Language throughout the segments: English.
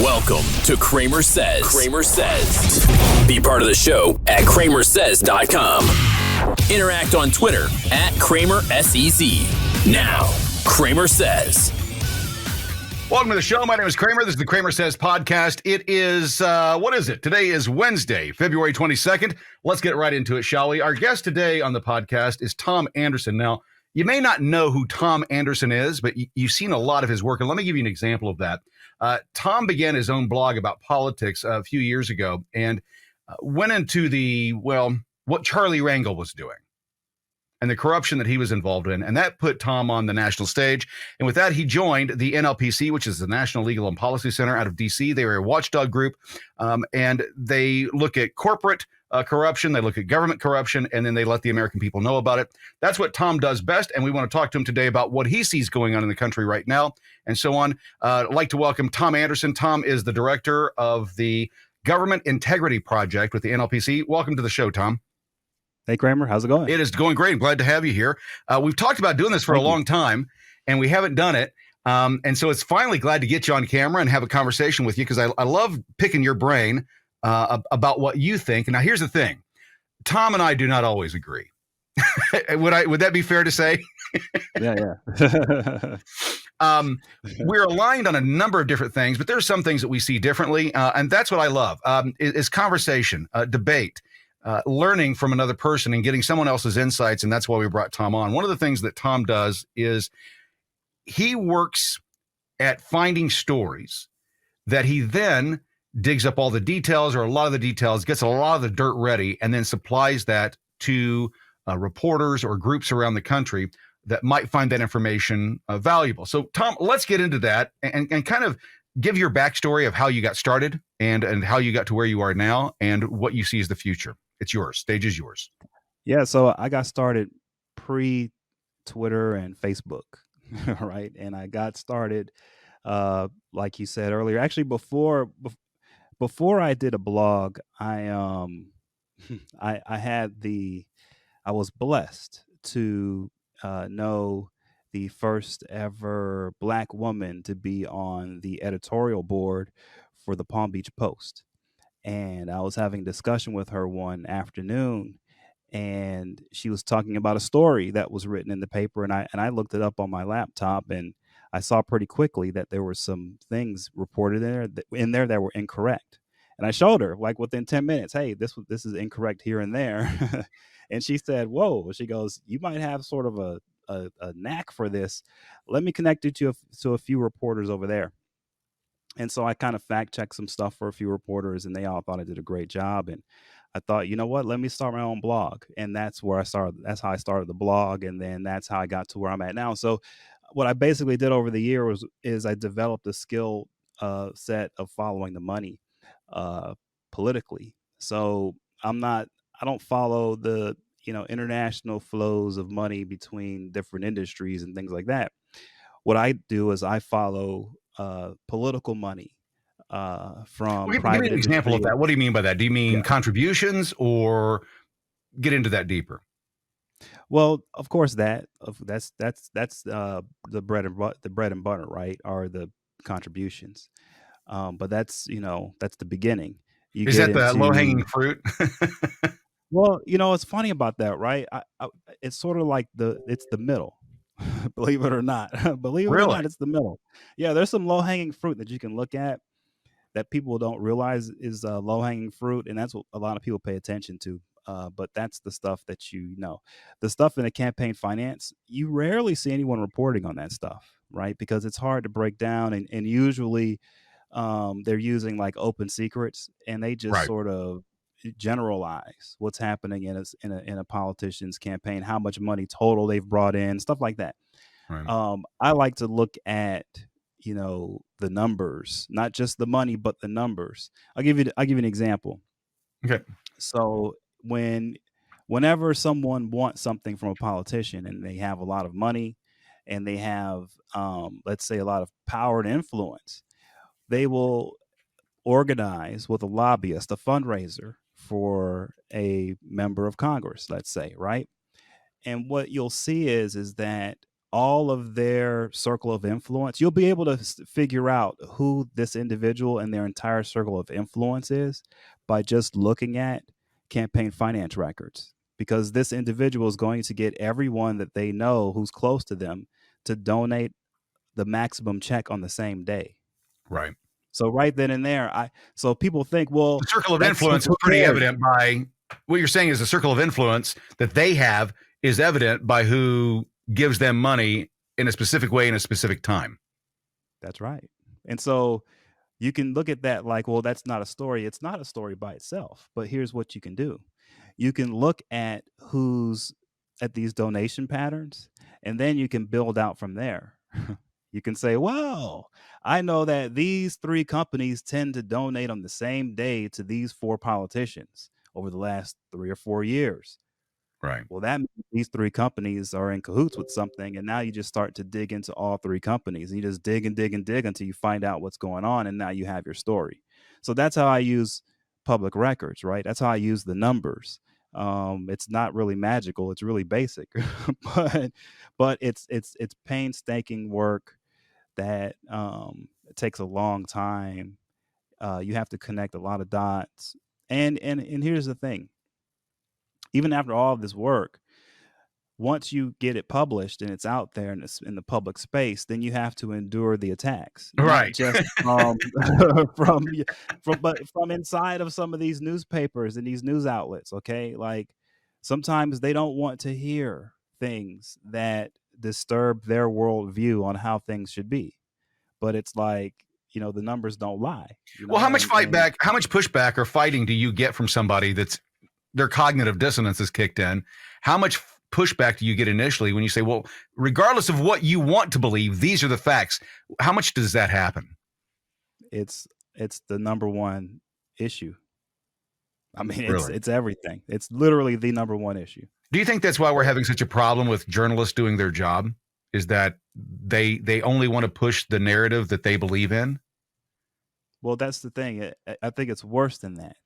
Welcome to CramerSez. CramerSez. Be part of the show at CramerSez.com. Interact on Twitter at CramerSez. Now, CramerSez. Welcome to the show. My name is Kramer. This is the CramerSez podcast. It is, what is it? Today is Wednesday, February 22nd. Let's get right into it, shall we? Our guest today on the podcast is Tom Anderson. Now, you may not know who Tom Anderson is, but you've seen a lot of his work. And let me give you an example of that. Tom began his own blog about politics a few years ago and went into what Charlie Rangel was doing and the corruption that he was involved in. And that put Tom on the national stage. And with that, he joined the NLPC, which is the National Legal and Policy Center out of D.C. They are a watchdog group, and they look at corporate corruption, they look at government corruption, and then they let the American people know about it. That's what Tom does best, and we want to talk to him today about what he sees going on in the country right now, and so on. I'd like to welcome Tom Anderson. Tom is the director of the Government Integrity Project with the NLPC. Welcome to the show, Tom. Hey, Kramer. How's it going? It is going great. I'm glad to have you here. We've talked about doing this for a long time, and we haven't done it. And so it's finally glad to get you on camera and have a conversation with you because I love picking your brain about what you think. And now here's the thing. Tom and I do not always agree. Would that be fair to say? Yeah. We're aligned on a number of different things, but there's some things that we see differently. And that's what I love is conversation, debate, learning from another person and getting someone else's insights. And that's why we brought Tom on. One of the things that Tom does is he works at finding stories that he then digs up all the details or a lot of the details, gets a lot of the dirt ready, and then supplies that to reporters or groups around the country that might find that information valuable. So, Tom, let's get into that and kind of give your backstory of how you got started and how you got to where you are now and what you see as the future. It's yours. Stage is yours. Yeah, so I got started pre-Twitter and Facebook, right? And I got started, like you said earlier, actually before I did a blog, I was blessed to know the first ever Black woman to be on the editorial board for the Palm Beach Post. And I was having a discussion with her one afternoon, and she was talking about a story that was written in the paper, and I looked it up on my laptop, and I saw pretty quickly that there were some things reported in there that were incorrect. And I showed her, like, within 10 minutes, hey, this is incorrect here and there. And she said, whoa. She goes, you might have sort of a knack for this. Let me connect you to a few reporters over there. And so I kind of fact checked some stuff for a few reporters, and they all thought I did a great job. And I thought, you know what, let me start my own blog. And that's where I started. That's how I started the blog. And then that's how I got to where I'm at now. So what I basically did over the year is I developed a skill set of following the money politically. So I don't follow the international flows of money between different industries and things like that. What I do is I follow political money from Give private me an example of that. What do you mean by that? Do you mean contributions, or get into that deeper? Well, of course that's the bread and butter, right? Are the contributions. But that's the beginning. Is that the low-hanging fruit? Well, it's funny about that, right? It's sort of like it's the middle. Believe it or not. Believe it or not, it's the middle. Yeah, there's some low-hanging fruit that you can look at that people don't realize is low-hanging fruit, and that's what a lot of people pay attention to. But that's the stuff that the stuff in the campaign finance, you rarely see anyone reporting on that stuff, right? Because it's hard to break down, and usually they're using like open secrets, and they just sort of generalize what's happening in a politician's campaign, how much money total they've brought in, stuff like that. Right. I like to look at the numbers, not just the money, but the numbers. I'll give you an example. Okay. So whenever someone wants something from a politician and they have a lot of money and they have let's say a lot of power and influence, they will organize with a lobbyist a fundraiser for a member of Congress, let's say, right? And what you'll see is that all of their circle of influence. You'll be able to figure out who this individual and their entire circle of influence is by just looking at campaign finance records, because this individual is going to get everyone that they know who's close to them to donate the maximum check on the same day. Right. So right then and there, so people think, well, the circle of influence is pretty evident by what you're saying. Is the circle of influence that they have is evident by who gives them money in a specific way in a specific time. That's right. And so you can look at that like, well, that's not a story. It's not a story by itself. But here's what you can do. You can look at who's at these donation patterns, and then you can build out from there. You can say, well, I know that these 3 companies tend to donate on the same day to these 4 politicians over the last 3 or 4 years. Right. Well, that means these 3 companies are in cahoots with something. And now you just start to dig into all 3 companies. And you just dig and dig and dig until you find out what's going on. And now you have your story. So that's how I use public records, right? That's how I use the numbers. It's not really magical. It's really basic, but it's painstaking work that it takes a long time. You have to connect a lot of dots. And here's the thing. Even after all of this work, once you get it published and it's out there and it's in the public space, then you have to endure the attacks, right? Just from inside of some of these newspapers and these news outlets. Okay, like sometimes they don't want to hear things that disturb their worldview on how things should be, but it's like, the numbers don't lie. Well, how much how much pushback or fighting do you get from somebody that's their cognitive dissonance is kicked in? How much pushback do you get initially when you say, well, regardless of what you want to believe, these are the facts? How much does that happen? It's the number one issue. I mean, Really? It's everything. It's literally the number one issue. Do you think that's why we're having such a problem with journalists doing their job? Is that they only want to push the narrative that they believe in? Well, that's the thing. I think it's worse than that.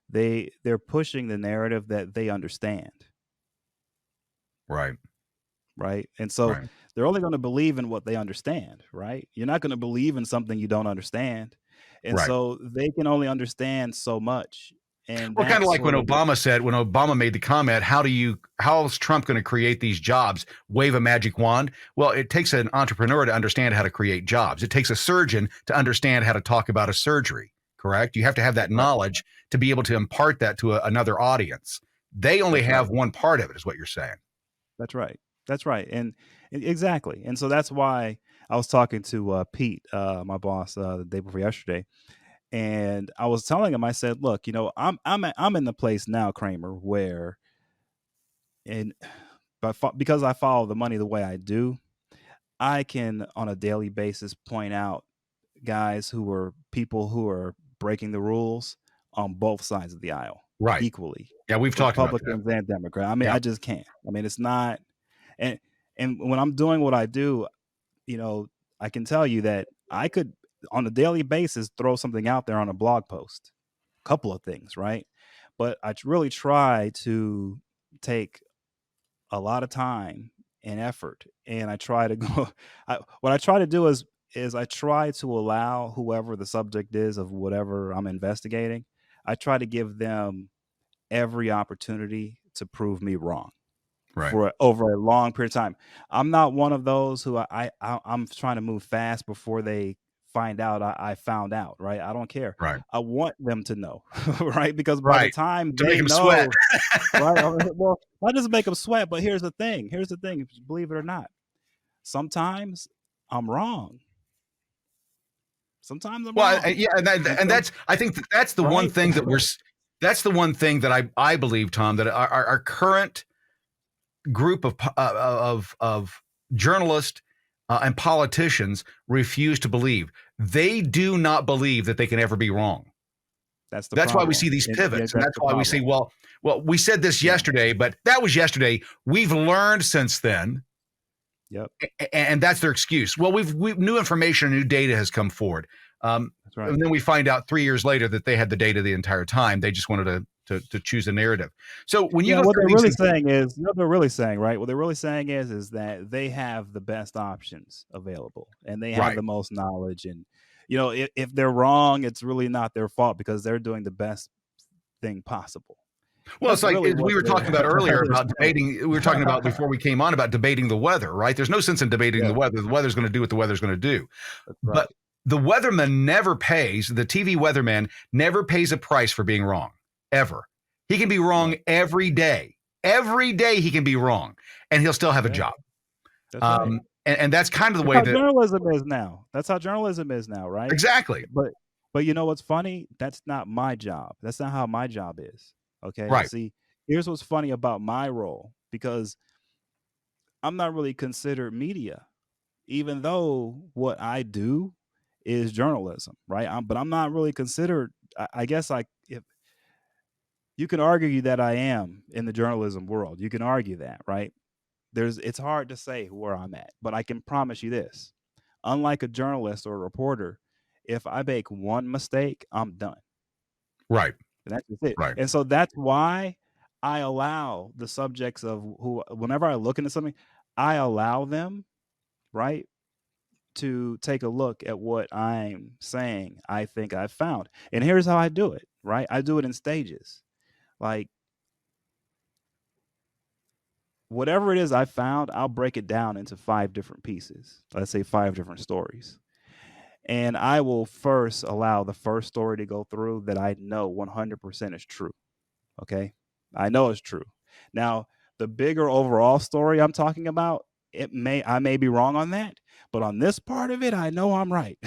They're pushing the narrative that they understand. Right. And so they're only going to believe in what they understand, right? You're not going to believe in something you don't understand. And so they can only understand so much. And well, kind of like when Obama made the comment, how is Trump going to create these jobs? Wave a magic wand? Well, it takes an entrepreneur to understand how to create jobs. It takes a surgeon to understand how to talk about a surgery. Correct? You have to have that knowledge to be able to impart that to another audience. They only have one part of it, is what you're saying. That's right. And exactly. And so that's why I was talking to Pete, my boss, the day before yesterday, and I was telling him, I said, look, I'm in the place now, Kramer, where, because I follow the money the way I do, I can on a daily basis point out people who are breaking the ruls on both sides of the aisle, equally. Yeah, we've talked about Republicans and Democrats. I mean, I just can't. I mean, it's not. And when I'm doing what I do, I can tell you that I could, on a daily basis, throw something out there on a blog post, a couple of things, right? But I really try to take a lot of time and effort, and I try to go. What I try to do is I try to allow whoever the subject is of whatever I'm investigating, I try to give them every opportunity to prove me wrong for over a long period of time. I'm not one of those who I'm trying to move fast before they find out I found out, right? I don't care. I want them to know, right? Because by the time they know, sweat. Well, I just make them sweat. But here's the thing. Believe it or not, sometimes I'm wrong. Sometimes I'm wrong. And that's, I think that's the one thing that's the one thing that I believe, Tom, that our current group of journalists and politicians refuse to believe. They do not believe that they can ever be wrong. That's why we see these pivots. And that's why we say, well, we said this yesterday, but that was yesterday. We've learned since then. Yep. And that's their excuse. Well, we've new information, new data has come forward. That's right. And then we find out 3 years later that they had the data the entire time. They just wanted to to choose a narrative. So when you Yeah, go what through they're these really things, saying is, what they're really saying, right? What they're really saying is that they have the best options available and they have right? the most knowledge. And, if they're wrong, it's really not their fault because they're doing the best thing possible. Well, it's That's like really what we were talking about earlier they're about debating. We were talking about before we came on about debating the weather, right? There's no sense in debating Yeah, the weather. The weather's going to do what the weather's going to do. that's But right. the weatherman never pays, the TV weatherman never pays a price for being wrong, ever. He can be wrong Right. every day. Every day he can be wrong, and he'll still have a Yeah, job. that's right. And that's kind of the That's way how that journalism is now. That's how journalism is now, right? exactly But you know what's funny? That's not my job. That's not how my job is. Okay. right, See, here's what's funny about my role because I'm not really considered media, even though what I do is journalism, right? But I'm not really considered. I guess if you can argue that I am in the journalism world, you can argue that, right? It's hard to say where I'm at, but I can promise you this: unlike a journalist or a reporter, if I make one mistake, I'm done. right, And that's just it. right, And so that's why I allow the subjects of who, whenever I look into something, I allow them, right, to take a look at what I'm saying I think I've found. And here's how I do it, right? I do it in stages. Like whatever it is I found, I'll break it down into 5 different pieces. Let's say 5 different stories. And I will first allow the first story to go through that I know 100% is true. Okay. I know it's true. Now, the bigger overall story I'm talking about, I may be wrong on that, but on this part of it, I know I'm right.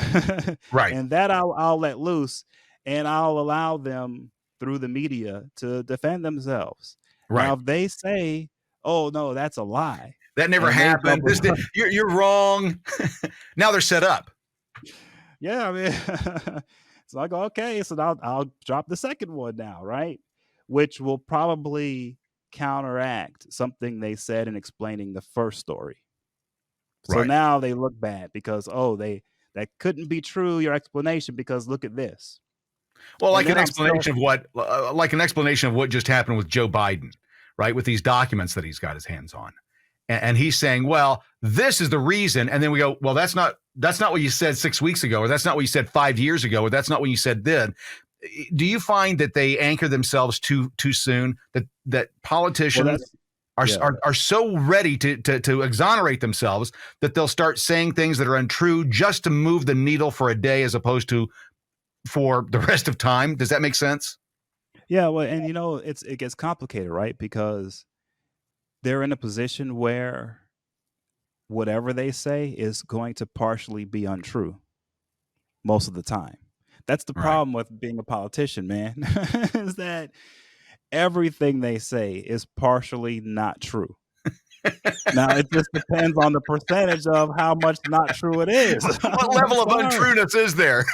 right, And that I'll let loose and I'll allow them through the media to defend themselves. Now, right. if they say, "Oh no, that's a lie," That never and they happened. double, You're wrong. Now they're set up. yeah, I mean, so I go, okay, so I'll drop the second one now, right? Which will probably counteract something they said in explaining the first story. So Right. now they look bad because that couldn't be true, your explanation, because look at this. Well, And like then an I'm still explanation of what just happened with Joe Biden, right? With these documents that he's got his hands on, and he's saying, "Well, this is the reason," and then we go, "Well, that's not what you said 6 weeks ago, or that's not what you said 5 years ago, or that's not what you said then." Do you find that they anchor themselves too soon? That well politicians that's are yeah. are so ready to exonerate themselves that they'll start saying things that are untrue just to move the needle for a day, as opposed to for the rest of time. Does that make sense? Yeah, well, and it gets complicated, right? Because they're in a position where whatever they say is going to partially be untrue most of the time. That's the Right. problem with being a politician, man, is that everything they say is partially not true. Now it just depends on the percentage of how much not true it is. What I'm level of sorry, untrueness is there?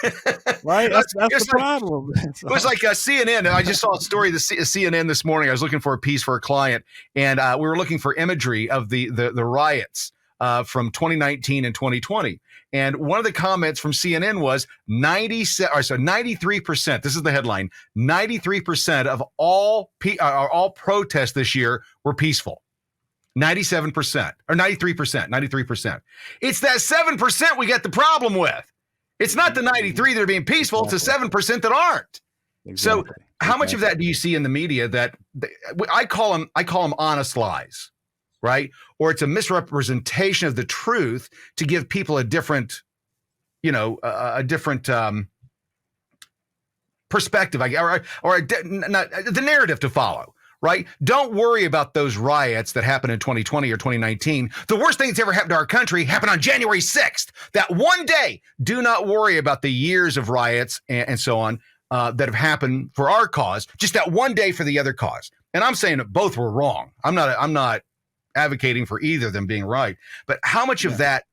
right? That's the It's like problem. it was like CNN. I just saw a story of CNN this morning. I was looking for a piece for a client, and we were looking for imagery of the riots from 2019 and 2020. And one of the comments from CNN was 93%. This is the headline: 93% of all protests this year were peaceful. 97% or 93%. It's that 7% we get the problem with. It's not the 93 that are being peaceful. It's the Exactly. 7% that aren't. So Exactly. how much of that do you see in the media that I call them honest lies, right? Or it's a misrepresentation of the truth to give people a different, a different perspective, or not the narrative to follow. Right? Don't worry about those riots that happened in 2020 or 2019. The worst thing that's ever happened to our country happened on January 6th. That one day. Do not worry about the years of riots and so on that have happened for our cause. Just that one day for the other cause. And I'm saying that both were wrong. I'm not advocating for either of them being right. But how much of that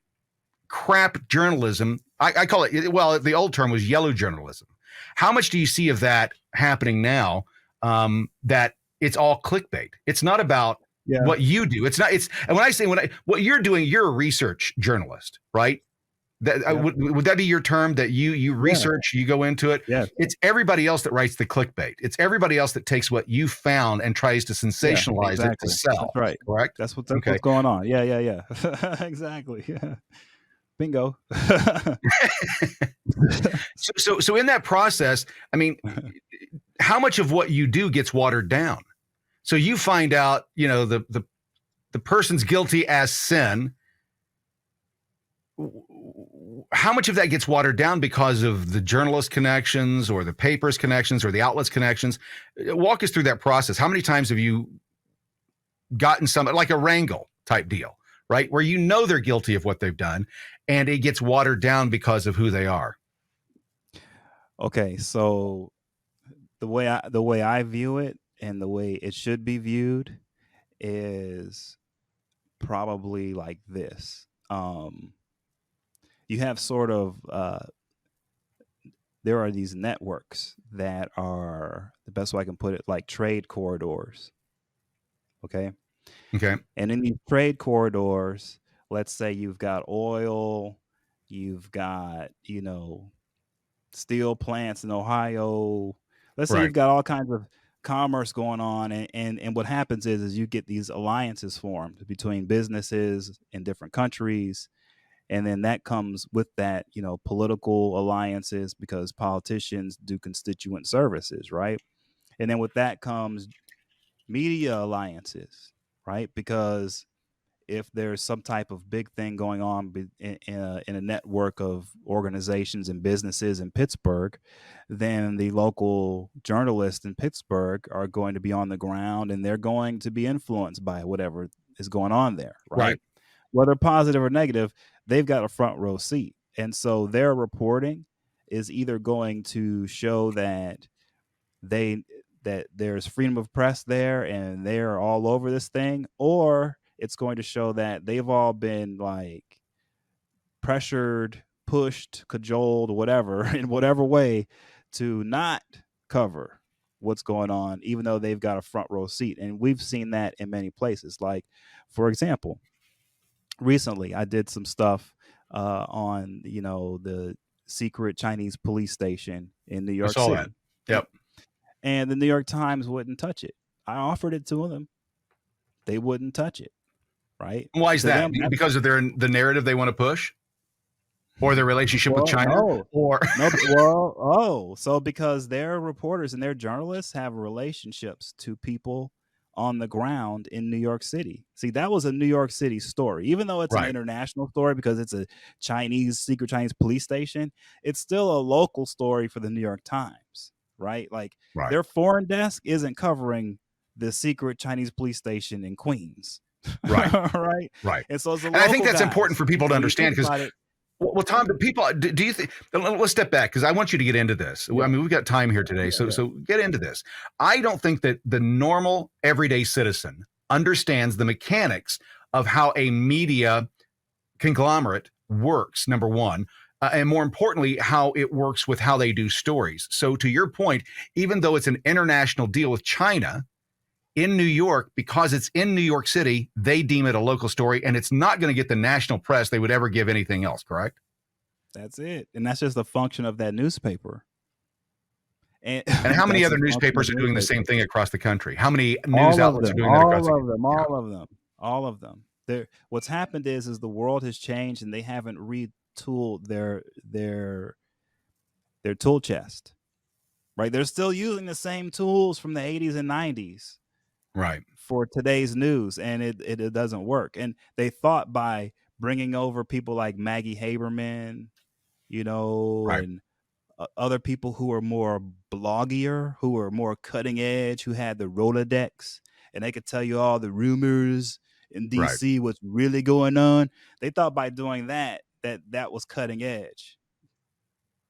crap journalism, I call it, well, the old term was yellow journalism. How much do you see of that happening now that it's all clickbait? It's not about what you do. And when I say what you're doing, you're a research journalist, right? Yep. Would that be your term that you research, you go into it? Yes. It's everybody else that writes the clickbait. It's everybody else that takes what you found and tries to Yeah, sensationalize it to exactly. sell. That's right. Correct? That's Okay. what's going on. Yeah. Exactly. Yeah. Bingo. So in that process, I mean, how much of what you do gets watered down? So you find out, the person's guilty as sin. How much of that gets watered down because of the journalist connections or the paper's connections or the outlets connections? Walk us through that process. How many times have you gotten something like a wrangle type deal, right? Where they're guilty of what they've done and it gets watered down because of who they are. Okay, so the way I view it and the way it should be viewed is probably like this. You have sort of there are these networks that are, the best way I can put it, like trade corridors. Okay. Okay. And in these trade corridors, let's say you've got oil, you've got, steel plants in Ohio. Let's say Right. you've got all kinds of commerce going on, and what happens is you get these alliances formed between businesses in different countries, and then that comes with that, political alliances, because politicians do constituent services, right? And then with that comes media alliances, right? Because if there's some type of big thing going on in a network of organizations and businesses in Pittsburgh, then the local journalists in Pittsburgh are going to be on the ground and they're going to be influenced by whatever is going on there, right? Whether positive or negative, they've got a front row seat. And so their reporting is either going to show that there's freedom of press there and they're all over this thing, or it's going to show that they've all been like pressured, pushed, cajoled, whatever, in whatever way, to not cover what's going on, even though they've got a front row seat. And we've seen that in many places. Like, for example, recently I did some stuff on, the secret Chinese police station in New York City. That. Yep. And the New York Times wouldn't touch it. I offered it to them. They wouldn't touch it. Right? Why is that? Because of the narrative they want to push, or their relationship with China, so because their reporters and their journalists have relationships to people on the ground in New York City. See, that was a New York City story, even though it's an international story because it's a secret Chinese police station. It's still a local story for the New York Times, right? Like their foreign desk isn't covering the secret Chinese police station in Queens. Right. And so and I think that's important for people to understand, because well, Tom, do you think, let's step back, because I want you to get into this. I mean, we've got time here today, so get into this. I don't think that the normal everyday citizen understands the mechanics of how a media conglomerate works, number one, and more importantly, how it works with how they do stories. So to your point, even though it's an international deal with China, in New York, because it's in New York City, they deem it a local story, and it's not going to get the national press they would ever give anything else, correct? That's it. And that's just a function of that newspaper. And how many other newspapers are doing the same thing across the country? How many news outlets are doing that across the country? All of them. What's happened is the world has changed, and they haven't retooled their tool chest, right? They're still using the same tools from the 80s and 90s. Right. For today's news, and it doesn't work. And they thought by bringing over people like Maggie Haberman, and other people who are more bloggier, who are more cutting edge, who had the Rolodex, and they could tell you all the rumors in DC, what's really going on. They thought by doing that was cutting edge.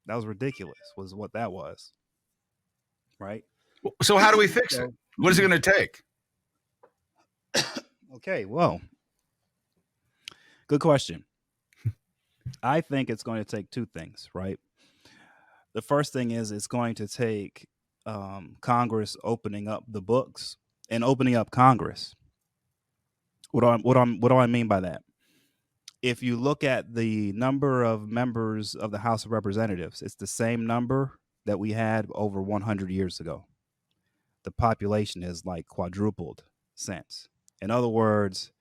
That was ridiculous, was what that was. Right? So how do we fix it? What is it going to take? Okay, well, good question. I think it's going to take two things, right? The first thing is it's going to take Congress opening up the books and opening up Congress. What do I mean by that? if you look at the number of members of the House of Representatives, it's the same number that we had over 100 years ago. The population has like quadrupled since. In other words,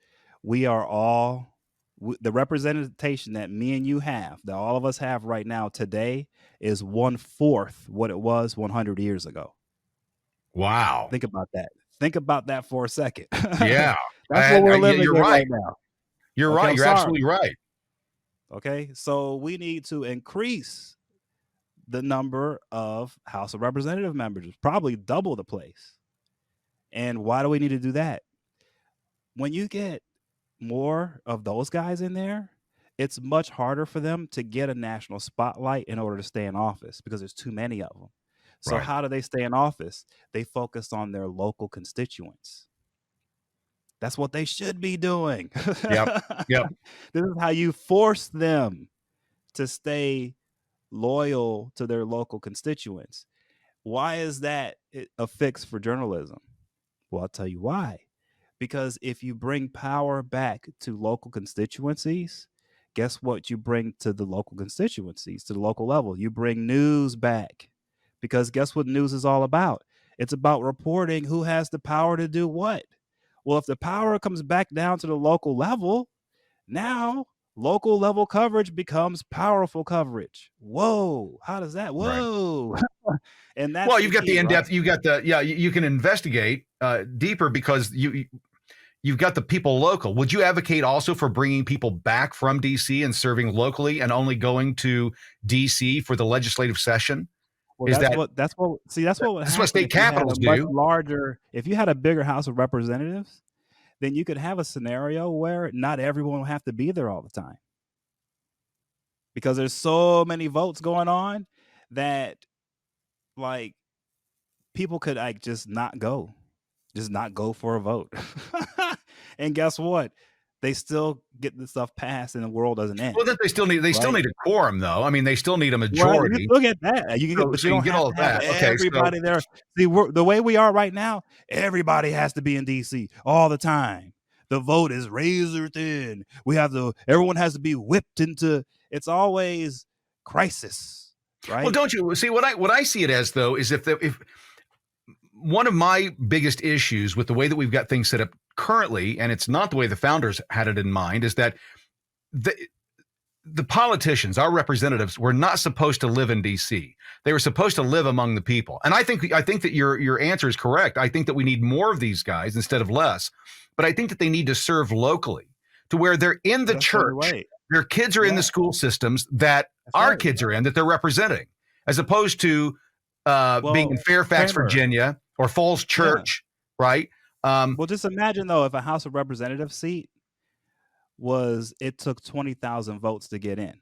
we are all the representation that me and you have, that all of us have right now today, is 1/4 what it was 100 years ago. Wow. Think about that. Think about that for a second. Yeah. That's what we're living You're in right. right now. You're Okay, right. I'm You're sorry. absolutely right. Okay, so we need to increase the number of House of Representative members, probably double the place. And why do we need to do that? When you get more of those guys in there, it's much harder for them to get a national spotlight in order to stay in office because there's too many of them. So Right. how do they stay in office? They focus on their local constituents. That's what they should be doing. Yep. Yep. This is how you force them to stay loyal to their local constituents. Why is that a fix for journalism? Well, I'll tell you why. Because if you bring power back to local constituencies, guess what you bring to the local constituencies, to the local level? You bring news back. Because guess what news is all about? It's about reporting who has the power to do what. Well, if the power comes back down to the local level, now local level coverage becomes powerful coverage. Whoa, how does that? Whoa. Right. And that's you've got the in-depth, right? You got the, you can investigate deeper because you've got the people local. Would you advocate also for bringing people back from DC and serving locally and only going to DC for the legislative session? Well, that's what would happen state capitals do. If you had a bigger House of Representatives, then you could have a scenario where not everyone will have to be there all the time. Because there's so many votes going on that like people could like just not go for a vote. And guess what? They still get the stuff passed and the world doesn't end. Well, they still need a quorum, though. I mean, they still need a majority. Well, you still get that. You don't get all of that. Everybody there. See, the way we are right now, everybody has to be in DC all the time. The vote is razor thin. Everyone has to be whipped into. It's always crisis, right? Well, don't you see what I see it as though is if one of my biggest issues with the way that we've got things set up currently, and it's not the way the founders had it in mind, is that the politicians, our representatives, were not supposed to live in DC. They were supposed to live among the people. And I think that your answer is correct. I think that we need more of these guys instead of less. But I think that they need to serve locally to where they're in the church. Their kids are in the school systems that our kids are in, that they're representing, as opposed to being in Fairfax, Virginia, or Falls Church, right? Well, just imagine, though, if a House of Representatives seat it took 20,000 votes to get in.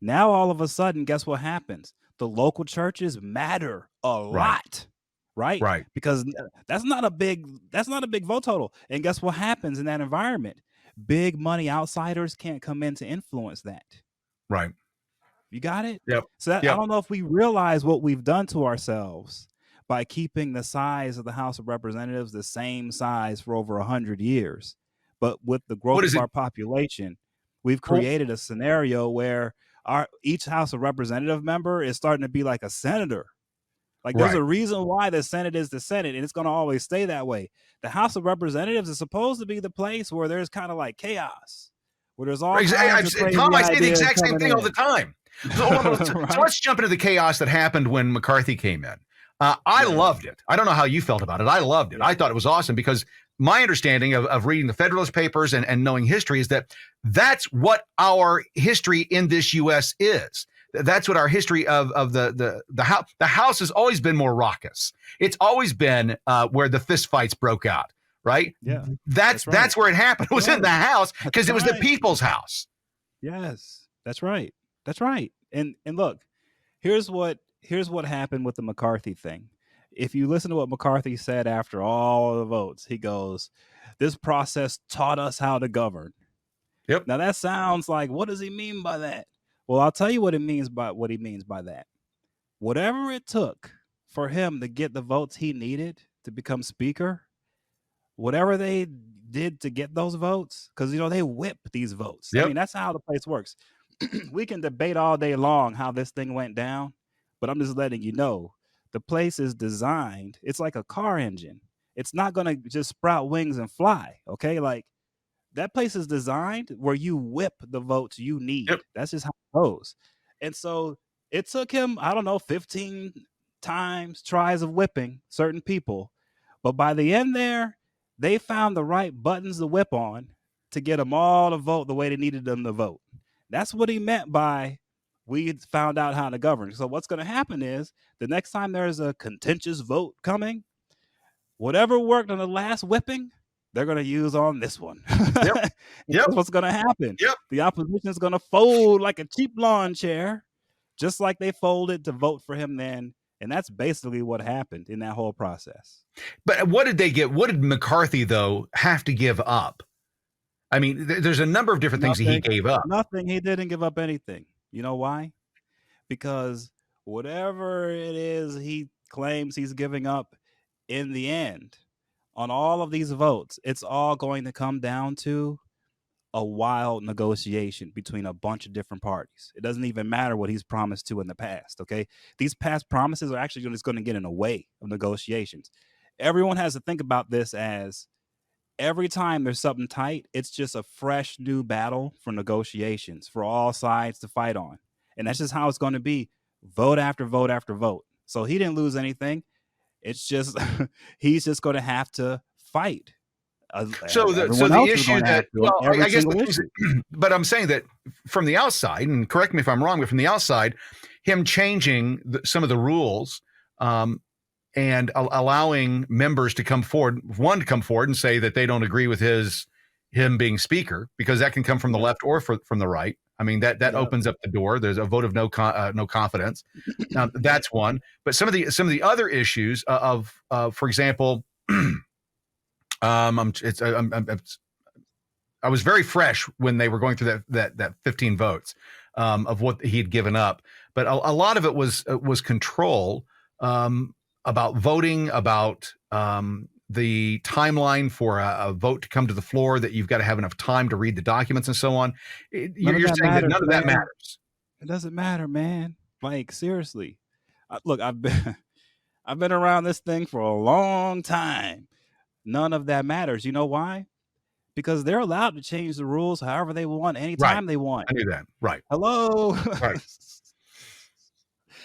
Now, all of a sudden, guess what happens? The local churches matter a lot, right? Right. Because that's not a big vote total. And guess what happens in that environment? Big money outsiders can't come in to influence that. Right. You got it? Yep. So I don't know if we realize what we've done to ourselves by keeping the size of the House of Representatives the same size for over 100 years. But with the growth of our population, we've created a scenario where each House of Representative member is starting to be like a senator. Like there's a reason why the Senate is the Senate, and it's going to always stay that way. The House of Representatives is supposed to be the place where there's kind of like chaos, where there's all kinds of crazy Tom, I say the ideas exact same thing all the time. So let's jump into the chaos that happened when McCarthy came in. I loved it. I don't know how you felt about it. I loved it. I thought it was awesome because my understanding of reading the Federalist Papers and knowing history is that's what our history in this U.S. is. That's what our history of the House. The House has always been more raucous. It's always been where the fist fights broke out. Right? Yeah. That's where it happened. It was in the House because it was the people's house. Yes, that's right. That's right. And look, here's what happened with the McCarthy thing. If you listen to what McCarthy said after all of the votes, he goes, "This process taught us how to govern." Yep. Now that sounds like, what does he mean by that? Well, I'll tell you what he means by that. Whatever it took for him to get the votes he needed to become speaker, whatever they did to get those votes, because they whip these votes. I Yep. mean, that's how the place works. We can debate all day long how this thing went down, but I'm just letting you know the place is designed. It's like a car engine. It's not going to just sprout wings and fly. Okay, like that place is designed where you whip the votes you need. Yep. That's just how it goes. And so it took him, I don't know, 15 tries of whipping certain people. But by the end there, they found the right buttons to whip on to get them all to vote the way they needed them to vote. That's what he meant by we found out how to govern. So what's going to happen is the next time there's a contentious vote coming, whatever worked on the last whipping, they're going to use on this one. Yep. That's what's going to happen. Yep. The opposition is going to fold like a cheap lawn chair, just like they folded to vote for him then. And that's basically what happened in that whole process. But what did they get? What did McCarthy, though, have to give up? I mean, there's a number of different things that he gave up. Nothing. He didn't give up anything. You know why? Because whatever it is he claims he's giving up, in the end, on all of these votes, it's all going to come down to a wild negotiation between a bunch of different parties. It doesn't even matter what he's promised to in the past, okay? These past promises are actually just going to get in the way of negotiations. Everyone has to think about this as every time there's something tight, it's just a fresh new battle for negotiations for all sides to fight on. And that's just how it's going to be, vote after vote after vote. So he didn't lose anything. It's just he's just going to have to fight. So the issue that, well, I guess, but I'm saying that from the outside, and correct me if I'm wrong, but from the outside, him changing some of the rules and allowing members to come forward, to come forward and say that they don't agree with him being speaker, because that can come from the left or from the right. I mean, that opens up the door. There's a vote of no confidence. That's one. But some of the other issues for example, I was very fresh when they were going through that 15 votes of what he had given up. But a lot of it was control about voting, about the timeline for a vote to come to the floor, that you've got to have enough time to read the documents and so on. You're saying that none of that matters. It doesn't matter, man. Like, seriously. Look, I've been around this thing for a long time. None of that matters. You know why? Because they're allowed to change the rules however they want, anytime they want. I knew that. Right. Hello. Right.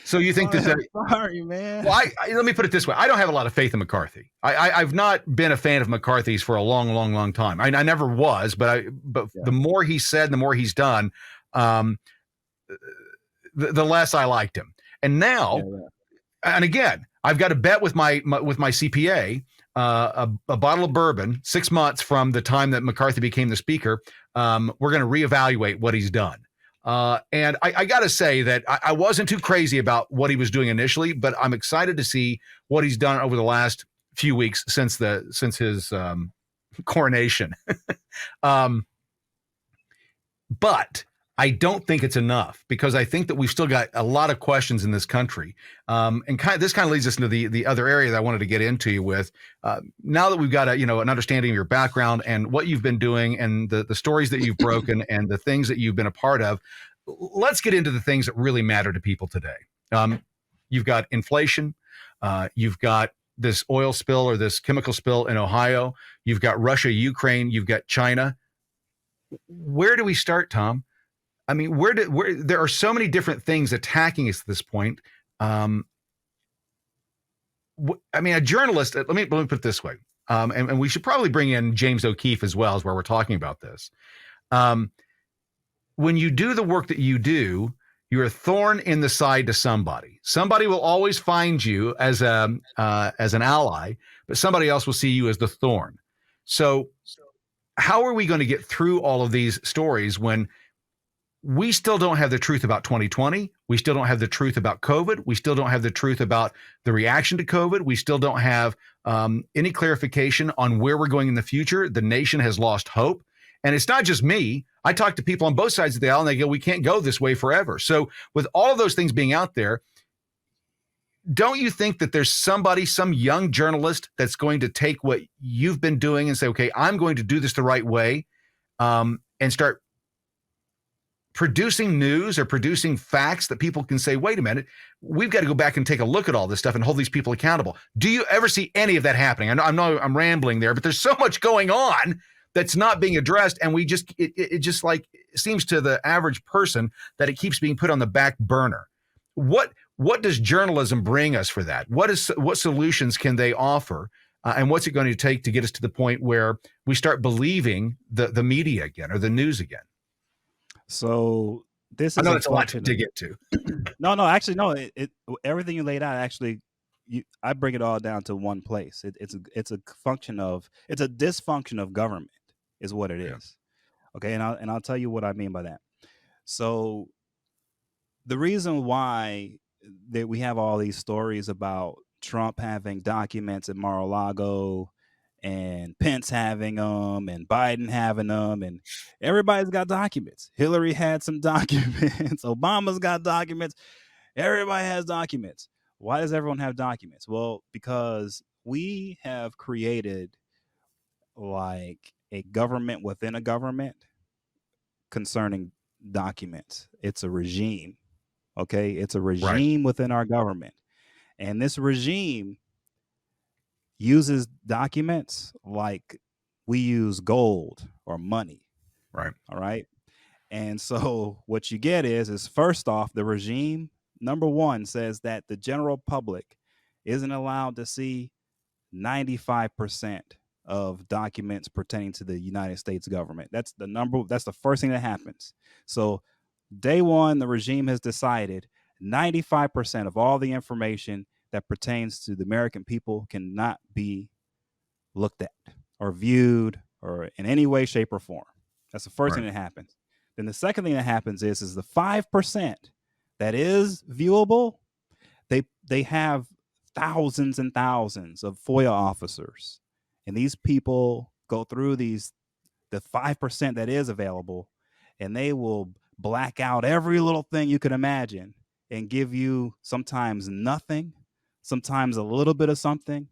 So you think that? Sorry, man. Well, let me put it this way: I don't have a lot of faith in McCarthy. I've not been a fan of McCarthy's for a long time. I never was, but the more he said, the more he's done, the less I liked him. And now, and again, I've got a bet with my CPA, a bottle of bourbon, 6 months from the time that McCarthy became the speaker. We're going to reevaluate what he's done. And I got to say that I wasn't too crazy about what he was doing initially, but I'm excited to see what he's done over the last few weeks since his coronation. But I don't think it's enough, because I think that we've still got a lot of questions in this country. And this kind of leads us into the other area that I wanted to get into you with. Now that we've got an understanding of your background and what you've been doing and the stories that you've broken and the things that you've been a part of, let's get into the things that really matter to people today. You've got inflation. You've got this oil spill or this chemical spill in Ohio. You've got Russia, Ukraine. You've got China. Where do we start, Tom? I mean, where there are so many different things attacking us at this point. I mean, a journalist, let me put it this way. And we should probably bring in James O'Keefe as well, as where we're talking about this. When you do the work that you do, you're a thorn in the side to somebody. Somebody will always find you as an ally, but somebody else will see you as the thorn. So how are we going to get through all of these stories when we still don't have the truth about 2020. We still don't have the truth about COVID. We still don't have the truth about the reaction to COVID. We still don't have any clarification on where we're going in the future. The nation has lost hope. And it's not just me. I talk to people on both sides of the aisle and they go, we can't go this way forever. So with all of those things being out there, don't you think that there's somebody, some young journalist that's going to take what you've been doing and say, okay, I'm going to do this the right way, and start producing news or producing facts that people can say, wait a minute, we've got to go back and take a look at all this stuff and hold these people accountable. Do you ever see any of that happening? I know I'm rambling there, but there's so much going on that's not being addressed. And it just like seems to the average person that it keeps being put on the back burner. What does journalism bring us for that? What solutions can they offer? And what's it going to take to get us to the point where we start believing the media again or the news again? So this is I know it's a lot to dig into. No, actually, no. Everything you laid out, actually, I bring it all down to one place. It's a dysfunction of government, is what it is. Okay, and I'll tell you what I mean by that. So the reason why that we have all these stories about Trump having documents at Mar-a-Lago and Pence having them and Biden having them, and everybody's got documents. Hillary had some documents. Obama's got documents. Everybody has documents. Why does everyone have documents? Well, because we have created like a government within a government concerning documents. It's a regime. Okay. It's a regime within our government. And this regime uses documents like we use gold or money. Right. All right. And so what you get is first off, the regime, number one, says that the general public isn't allowed to see 95% of documents pertaining to the United States government. That's the first thing that happens. So day one, the regime has decided 95% of all the information that pertains to the American people cannot be looked at or viewed or in any way, shape, or form. That's the first thing that happens. Then the second thing that happens is the 5% that is viewable, they have thousands and thousands of FOIA officers. And these people go through the 5% that is available, and they will black out every little thing you can imagine and give you sometimes nothing, sometimes a little bit of something,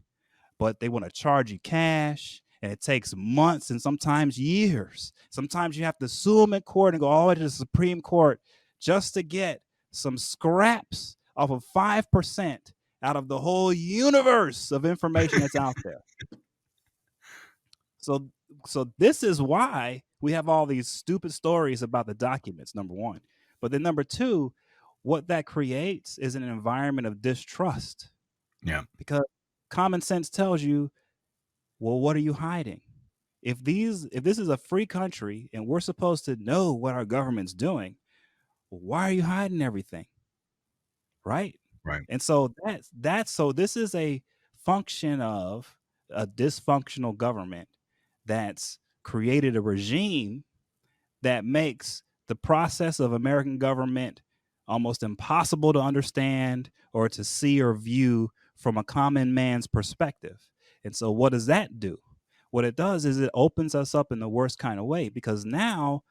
but they want to charge you cash, and it takes months and sometimes years. Sometimes you have to sue them in court and go all the way to the Supreme Court just to get some scraps off of 5% out of the whole universe of information that's out there. So this is why we have all these stupid stories about the documents, number one. But then number two, what that creates is an environment of distrust. Yeah. Because common sense tells you, well, what are you hiding? If this is a free country and we're supposed to know what our government's doing, why are you hiding everything? Right? Right. And so so this is a function of a dysfunctional government that's created a regime that makes the process of American government almost impossible to understand or to see or view from a common man's perspective. And so what does that do? What it does is it opens us up in the worst kind of way, because now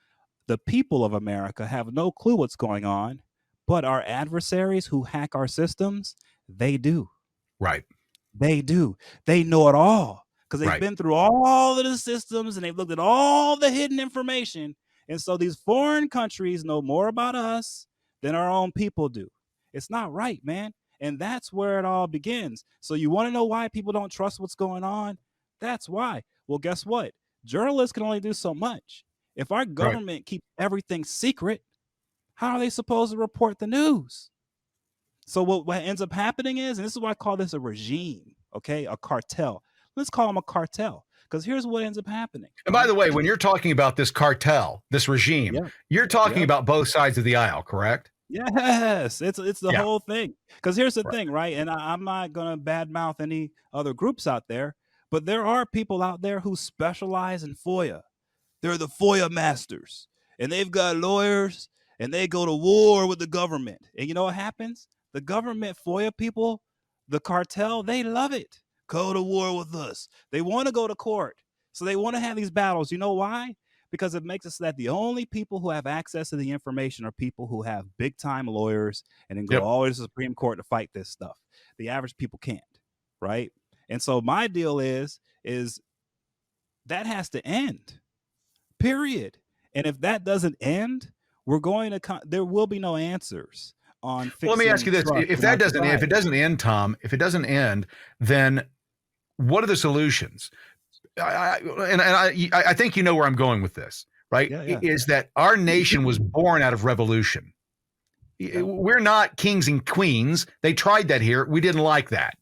the people of America have no clue what's going on, but our adversaries who hack our systems, they do. Right. They do. They know it all because they've been through all of the systems and they've looked at all the hidden information. And so these foreign countries know more about us than our own people do. It's not right, man. And that's where it all begins. So you want to know why people don't trust what's going on? That's why. Well, guess what? Journalists can only do so much. If our government keeps everything secret, how are they supposed to report the news? So what ends up happening is, and this is why I call this a regime, okay, a cartel. Let's call them a cartel, because here's what ends up happening. And by the way, when you're talking about this cartel, this regime, you're talking about both sides of the aisle, correct? Yes, it's the whole thing. Because here's the thing, right? And I'm not going to badmouth any other groups out there, but there are people out there who specialize in FOIA. They're the FOIA masters, and they've got lawyers, and they go to war with the government. And you know what happens? The government FOIA people, the cartel, they love it. Go to war with us. They want to go to court. So they want to have these battles. You know why? because it makes it so that the only people who have access to the information are people who have big time lawyers and then go Yep. all the way to the Supreme Court to fight this stuff. The average people can't, right? And so my deal is that has to end, period. And if that doesn't end, we're going to there will be no answers on fixing. Well, let me ask you this: if it doesn't end, Tom, if it doesn't end, then what are the solutions? I think you know where I'm going with this, right? Yeah. Is that our nation was born out of revolution. Yeah. We're not kings and queens. They tried that here. We didn't like that.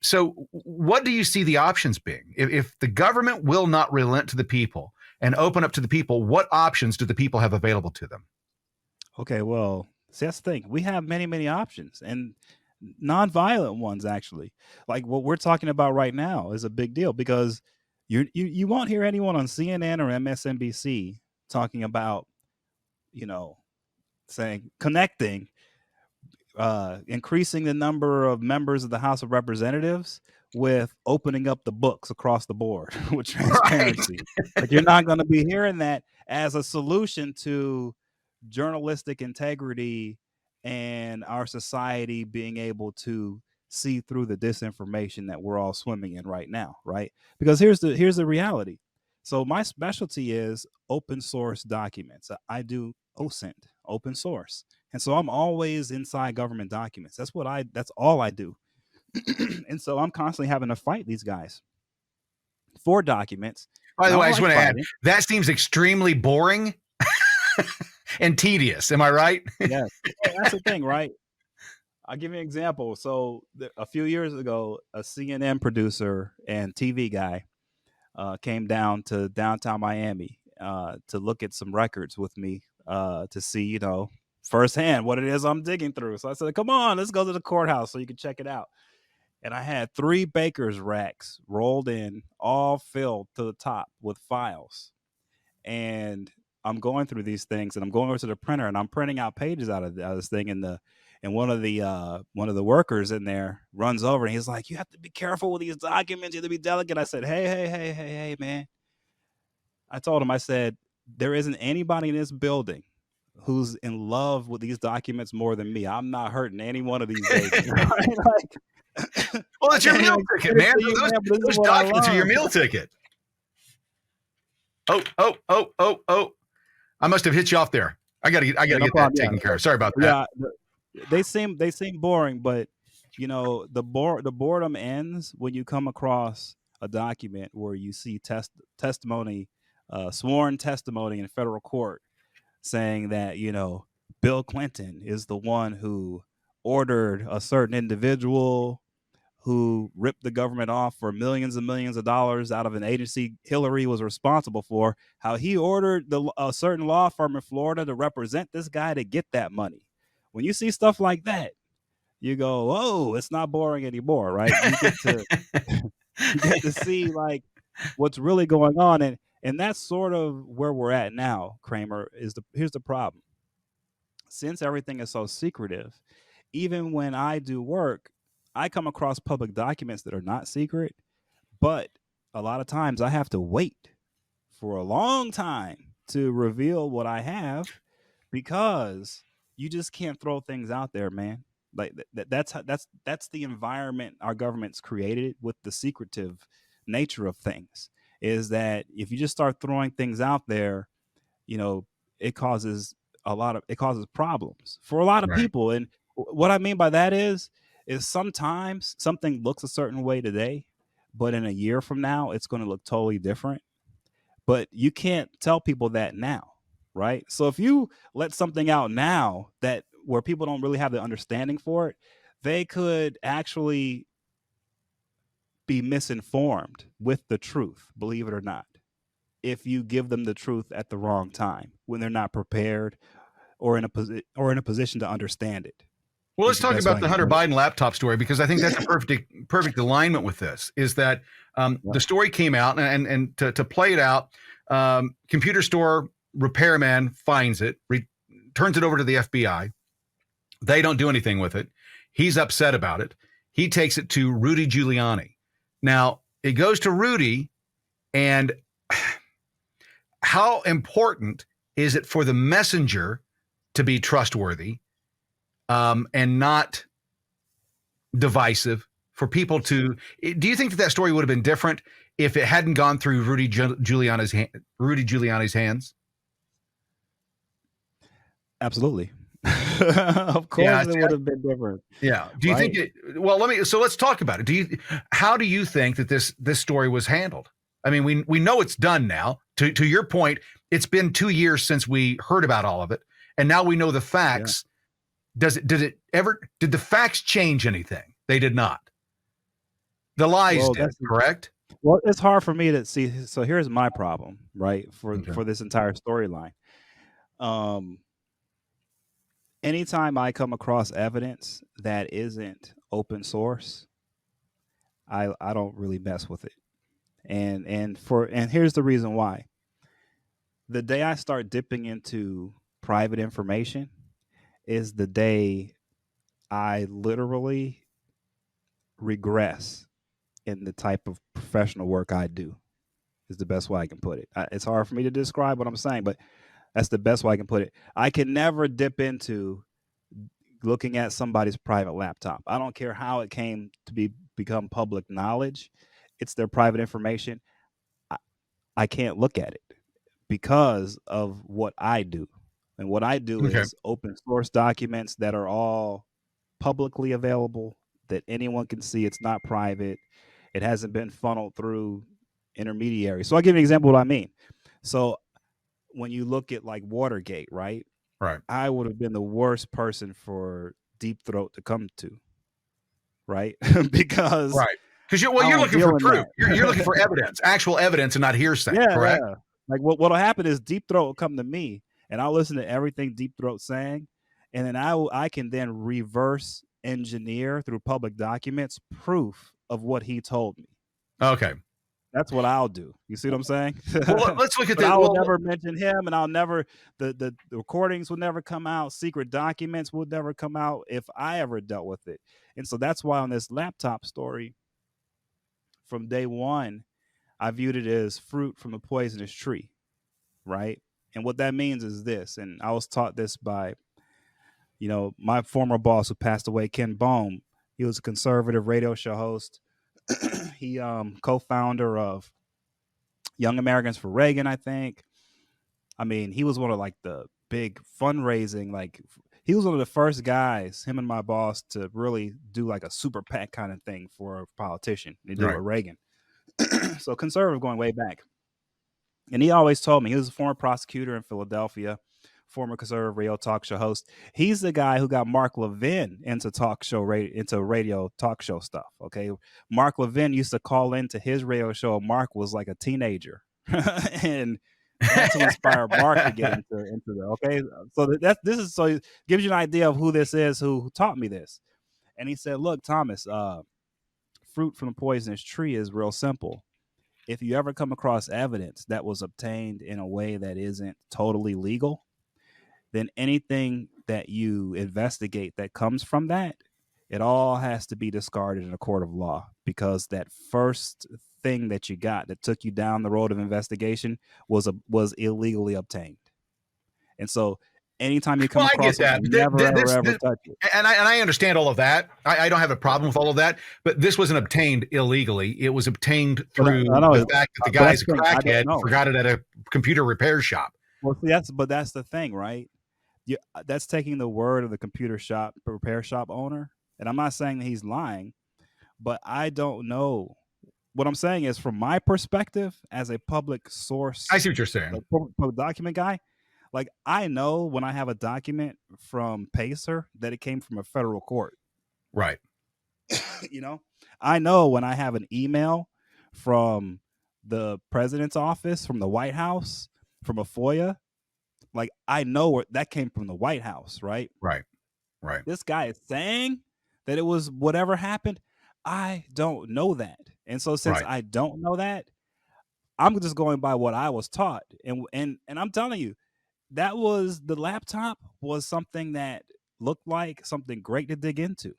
So what do you see the options being? If the government will not relent to the people and open up to the people, what options do the people have available to them? Okay, well, see, that's the thing. We have many, many options, and nonviolent ones, actually. Like what we're talking about right now is a big deal, because you won't hear anyone on CNN or MSNBC talking about, saying connecting, increasing the number of members of the House of Representatives with opening up the books across the board with transparency. Right. Like, you're not going to be hearing that as a solution to journalistic integrity and our society being able to see through the disinformation that we're all swimming in right now, right? Because here's the reality. So my specialty is open source documents. I do OSINT, open source. And so I'm always inside government documents. That's all I do. And so I'm constantly having to fight these guys for documents. By the way, I just want to add, that seems extremely boring and tedious. Am I right? Yes. That's the thing, right? I'll give you an example. So a few years ago, a CNN producer and TV guy came down to downtown Miami to look at some records with me to see, firsthand what it is I'm digging through. So I said, come on, let's go to the courthouse so you can check it out. And I had 3 baker's racks rolled in, all filled to the top with files. And I'm going through these things, and I'm going over to the printer, and I'm printing out pages out of this thing. And one of the workers in there runs over, and he's like, "You have to be careful with these documents. You have to be delicate." I said, "Hey, man." I told him, I said, there isn't anybody in this building who's in love with these documents more than me. I'm not hurting any one of these babies. Well, it's your meal ticket, man. Those documents are your meal ticket. Oh. I must have hit you off there. I gotta get that taken care of. Sorry about that. Yeah, they seem boring, but the boredom ends when you come across a document where you see testimony, sworn testimony in federal court saying that Bill Clinton is the one who ordered a certain individual who ripped the government off for millions and millions of dollars out of an agency Hillary was responsible for, how he ordered a certain law firm in Florida to represent this guy to get that money. When you see stuff like that, you go, "Whoa, it's not boring anymore," right? You get to see like what's really going on. And that's sort of where we're at now, Kramer. Here's the problem. Since everything is so secretive, even when I do work, I come across public documents that are not secret, but a lot of times I have to wait for a long time to reveal what I have, because you just can't throw things out there, man. Like that's the environment our government's created with the secretive nature of things, is that if you just start throwing things out there, it causes problems for a lot of people. And what I mean by that is sometimes something looks a certain way today, but in a year from now, it's going to look totally different. But you can't tell people that now, right? So if you let something out now where people don't really have the understanding for it, they could actually be misinformed with the truth, believe it or not, if you give them the truth at the wrong time, when they're not prepared or in a position to understand it. Well, let's talk about the Hunter Biden laptop story, because I think that's a perfect alignment with this, is that the story came out, and to play it out, computer store repairman finds it, turns it over to the FBI. They don't do anything with it. He's upset about it. He takes it to Rudy Giuliani. Now, it goes to Rudy, and how important is it for the messenger to be trustworthy and not divisive, for people to, do you think that story would have been different if it hadn't gone through Rudy Giuliani's hands? Absolutely. Of course it would have been different. Yeah. Do you think let's talk about it. How do you think that this story was handled? I mean, we know it's done now. To your point, it's been 2 years since we heard about all of it, and now we know the facts. Yeah. Did the facts change anything? They did not. The lies did, correct? Well, it's hard for me to see. So here's my problem, right? For this entire storyline. Anytime I come across evidence that isn't open source, I don't really mess with it. And here's the reason why. The day I start dipping into private information is the day I literally regress in the type of professional work I do, is the best way I can put it. It's hard for me to describe what I'm saying, but that's the best way I can put it. I can never dip into looking at somebody's private laptop. I don't care how it came to become public knowledge. It's their private information. I can't look at it because of what I do. And what I do is open source documents that are all publicly available, that anyone can see. It's not private. It hasn't been funneled through intermediaries. So I'll give you an example of what I mean. So when you look at like Watergate, right? Right. I would have been the worst person for Deep Throat to come to, right? Because you're looking for proof. You're looking for evidence, actual evidence, and not hearsay. Correct. Yeah. Like what'll happen is Deep Throat will come to me, and I'll listen to everything Deep Throat's saying, and then I can then reverse engineer through public documents proof of what he told me. Okay. That's what I'll do. You see what I'm saying? Well, let's look at that. I'll never mention him, and I'll never the recordings will never come out. Secret documents will never come out if I ever dealt with it. And so that's why on this laptop story, from day one, I viewed it as fruit from the poisonous tree, right? And what that means is this, and I was taught this by, my former boss who passed away, Ken Bohm. He was a conservative radio show host. He co-founder of Young Americans for Reagan, I think. I mean, he was one of like the big fundraising, like he was one of the first guys, him and my boss, to really do like a super PAC kind of thing for a politician. They did it with Reagan. So conservative going way back. And he always told me, he was a former prosecutor in Philadelphia, former conservative radio talk show host. He's the guy who got Mark Levin into radio talk show stuff. Okay. Mark Levin used to call into his radio show. Mark was like a teenager. And that's what inspired Mark to get into the, okay. So it gives you an idea of who this is, who taught me this. And he said, look, Thomas, fruit from the poisonous tree is real simple. If you ever come across evidence that was obtained in a way that isn't totally legal, then anything that you investigate that comes from that, it all has to be discarded in a court of law, because that first thing that you got that took you down the road of investigation was illegally obtained. And so anytime you come across it, never ever touch it. And I understand all of that. I don't have a problem with all of that, but this wasn't obtained illegally. It was obtained through the fact that the guy's a crackhead forgot it at a computer repair shop. Well, see, that's the thing, right? That's taking the word of the computer shop, repair shop owner. And I'm not saying that he's lying, but I don't know. What I'm saying is, from my perspective as a public source, I see what you're saying. Public document guy, like I know when I have a document from Pacer that it came from a federal court. Right. I know when I have an email from the president's office, from the White House, from a FOIA. Like, I know where that came from, the White House, right? Right. This guy is saying that it was whatever happened. I don't know that. And so since I don't know that, I'm just going by what I was taught. And I'm telling you, the laptop was something that looked like something great to dig into,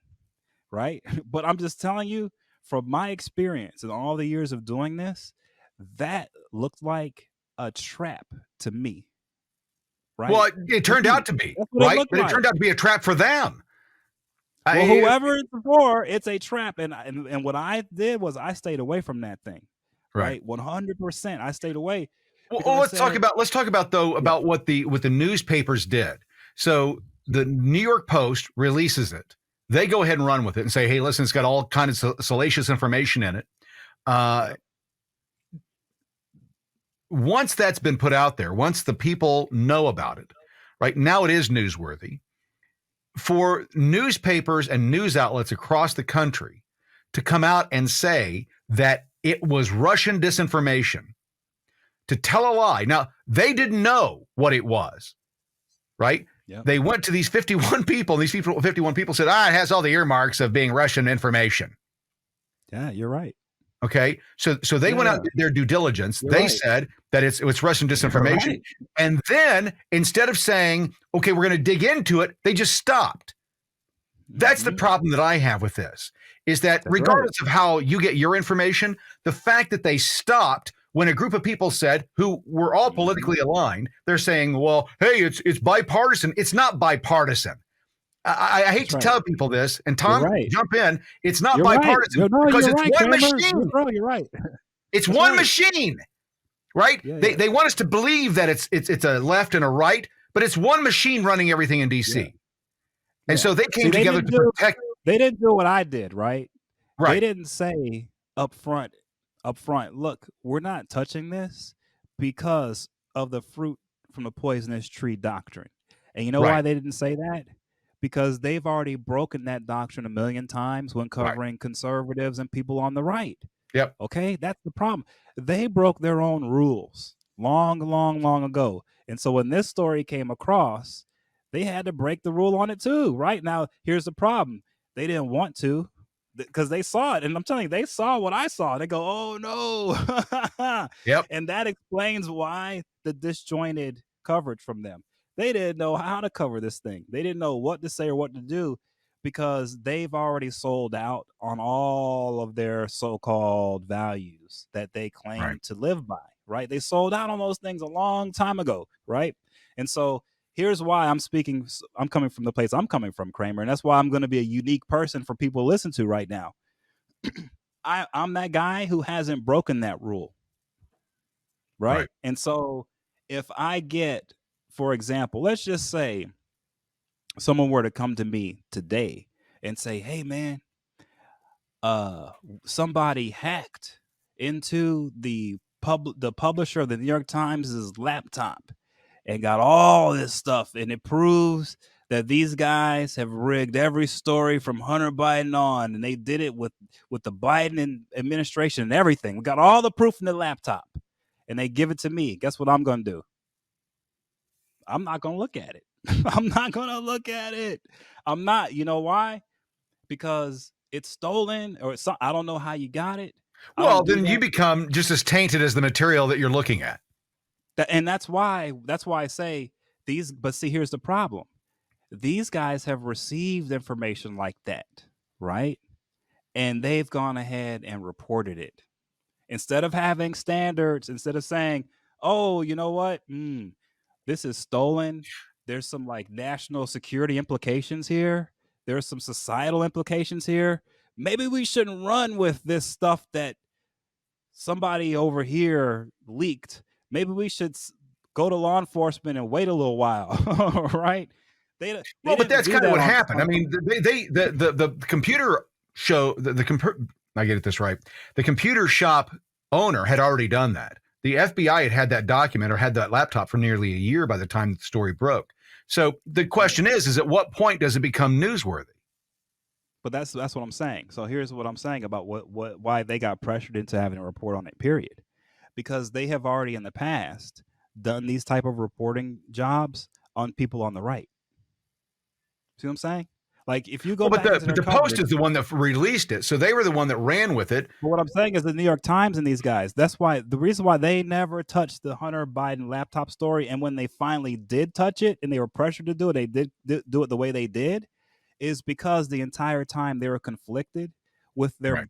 right? But I'm just telling you, from my experience and all the years of doing this, that looked like a trap to me, right? Well, it turned out to be, That's what it right? looked But it like. turned out to be a trap for them. Well, whoever it's for, it's a trap. And what I did was I stayed away from that thing, right? 100%. I stayed away. Well, let's talk about though about what the newspapers did. So the New York Post releases it. They go ahead and run with it and say, "Hey, listen, it's got all kinds of salacious information in it." Once that's been put out there, once the people know about it, right now it is newsworthy. For newspapers and news outlets across the country to come out and say that it was Russian disinformation, to tell a lie. Now, they didn't know what it was, right? Yep. They went to these 51 people, and these 51 people said, it has all the earmarks of being Russian information. Yeah, you're right. Okay, so they went out and did their due diligence. They said that it's Russian disinformation. Right. And then instead of saying, okay, we're going to dig into it, they just stopped. That's the problem that I have with this, is that regardless of how you get your information, the fact that they stopped when a group of people said, who were all politically aligned, they're saying, well, hey, it's bipartisan. It's not bipartisan. I hate to tell people this, and Tom, jump in. It's not bipartisan because it's one machine. You're right. It's one machine, right? They want us to believe that it's a left and a right, but it's one machine running everything in D.C. Yeah. And so they came together to protect. They didn't do what I did, right? Right. They didn't say up front, look, we're not touching this because of the fruit from the poisonous tree doctrine. And you know why they didn't say that? Because they've already broken that doctrine a million times when covering conservatives and people on the right. Yep. Okay, that's the problem. They broke their own rules long ago. And so when this story came across, they had to break the rule on it too. Right now, here's the problem. They didn't want to because they saw it. And I'm telling you, they saw what I saw. They go, oh, no. Yep. And that explains why the disjointed coverage from them. They didn't know how to cover this thing. They didn't know what to say or what to do because they've already sold out on all of their so-called values that they claim to live by, right? They sold out on those things a long time ago, right? And so here's why I'm coming from the place I'm coming from, Kramer, and that's why I'm going to be a unique person for people to listen to right now. I'm that guy who hasn't broken that rule, right? And so if I get, for example, let's just say someone were to come to me today and say, hey, man, somebody hacked into the publisher of the New York Times' laptop and got all this stuff. And it proves that these guys have rigged every story from Hunter Biden on. And they did it with the Biden administration and everything. We got all the proof in the laptop. And they give it to me. Guess what I'm going to do? I'm not going to look at it. I'm not going to look at it. I'm not. You know why? Because it's stolen or I don't know how you got it. Well, then you become just as tainted as the material that you're looking at. And that's why I say these. But see, here's the problem. These guys have received information like that, right? And they've gone ahead and reported it. Instead of having standards, instead of saying, oh, you know what? This is stolen. There's some like national security implications here. There's some societal implications here. Maybe we shouldn't run with this stuff that somebody over here leaked. Maybe we should go to law enforcement and wait a little while, right? But that's kind of what happened. I mean, the computer show I get it this right. The computer shop owner had already done that. The FBI had that document or had that laptop for nearly a year by the time the story broke. So the question is at what point does it become newsworthy? But that's what I'm saying. So here's what I'm saying about why they got pressured into having a report on it, period. Because they have already in the past done these type of reporting jobs on people on the right. See what I'm saying? Like if you go back to the Post is the one that released it. So they were the one that ran with it. But what I'm saying is the New York Times and these guys, that's why the reason why they never touched the Hunter Biden laptop story. And when they finally did touch it and they were pressured to do it, they did do it the way they did, is because the entire time they were conflicted with their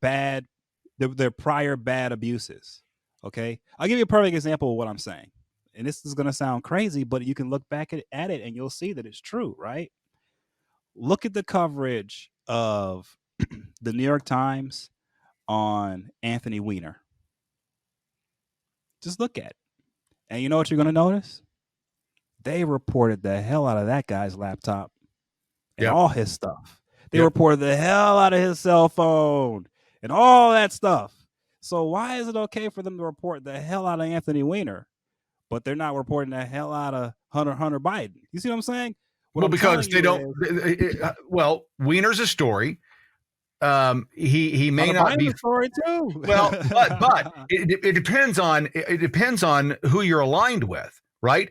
their prior bad abuses. Okay, I'll give you a perfect example of what I'm saying, and this is going to sound crazy, but you can look back at it and you'll see that it's true, right? Look at the coverage of the New York Times on Anthony Weiner. Just look at it. And you know what you're going to notice? They reported the hell out of that guy's laptop and Yep. all his stuff. They Yep. reported the hell out of his cell phone and all that stuff. So why is it okay for them to report the hell out of Anthony Weiner, but they're not reporting the hell out of Hunter Biden? You see what I'm saying? What I'm because they telling don't. you is, Well, Wiener's a story. He may Hunter not Biden's be. a story too. Well, but it depends on who you're aligned with, right?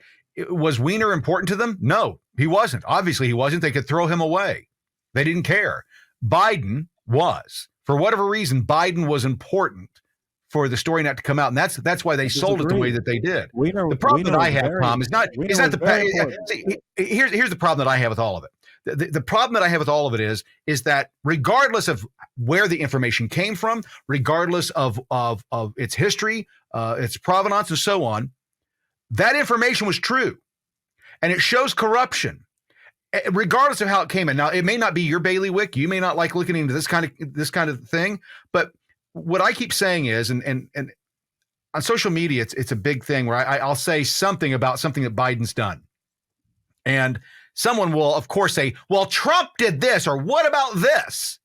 Was Wiener important to them? No, he wasn't. Obviously, he wasn't. They could throw him away. They didn't care. Biden was. For whatever reason, Biden was important for the story not to come out, and that's why they sold it the way that they did. The problem that I have, Tom, is not the. Here's the problem that I have with all of it. The problem that I have with all of it is that regardless of where the information came from, regardless of its history, its provenance, and so on, that information was true, and it shows corruption, regardless of how it came in. Now, it may not be your bailiwick. You may not like looking into this kind of thing, but what I keep saying is, and on social media, it's a big thing where I'll say something about something that Biden's done, and someone will, of course, say, well, Trump did this, or what about this?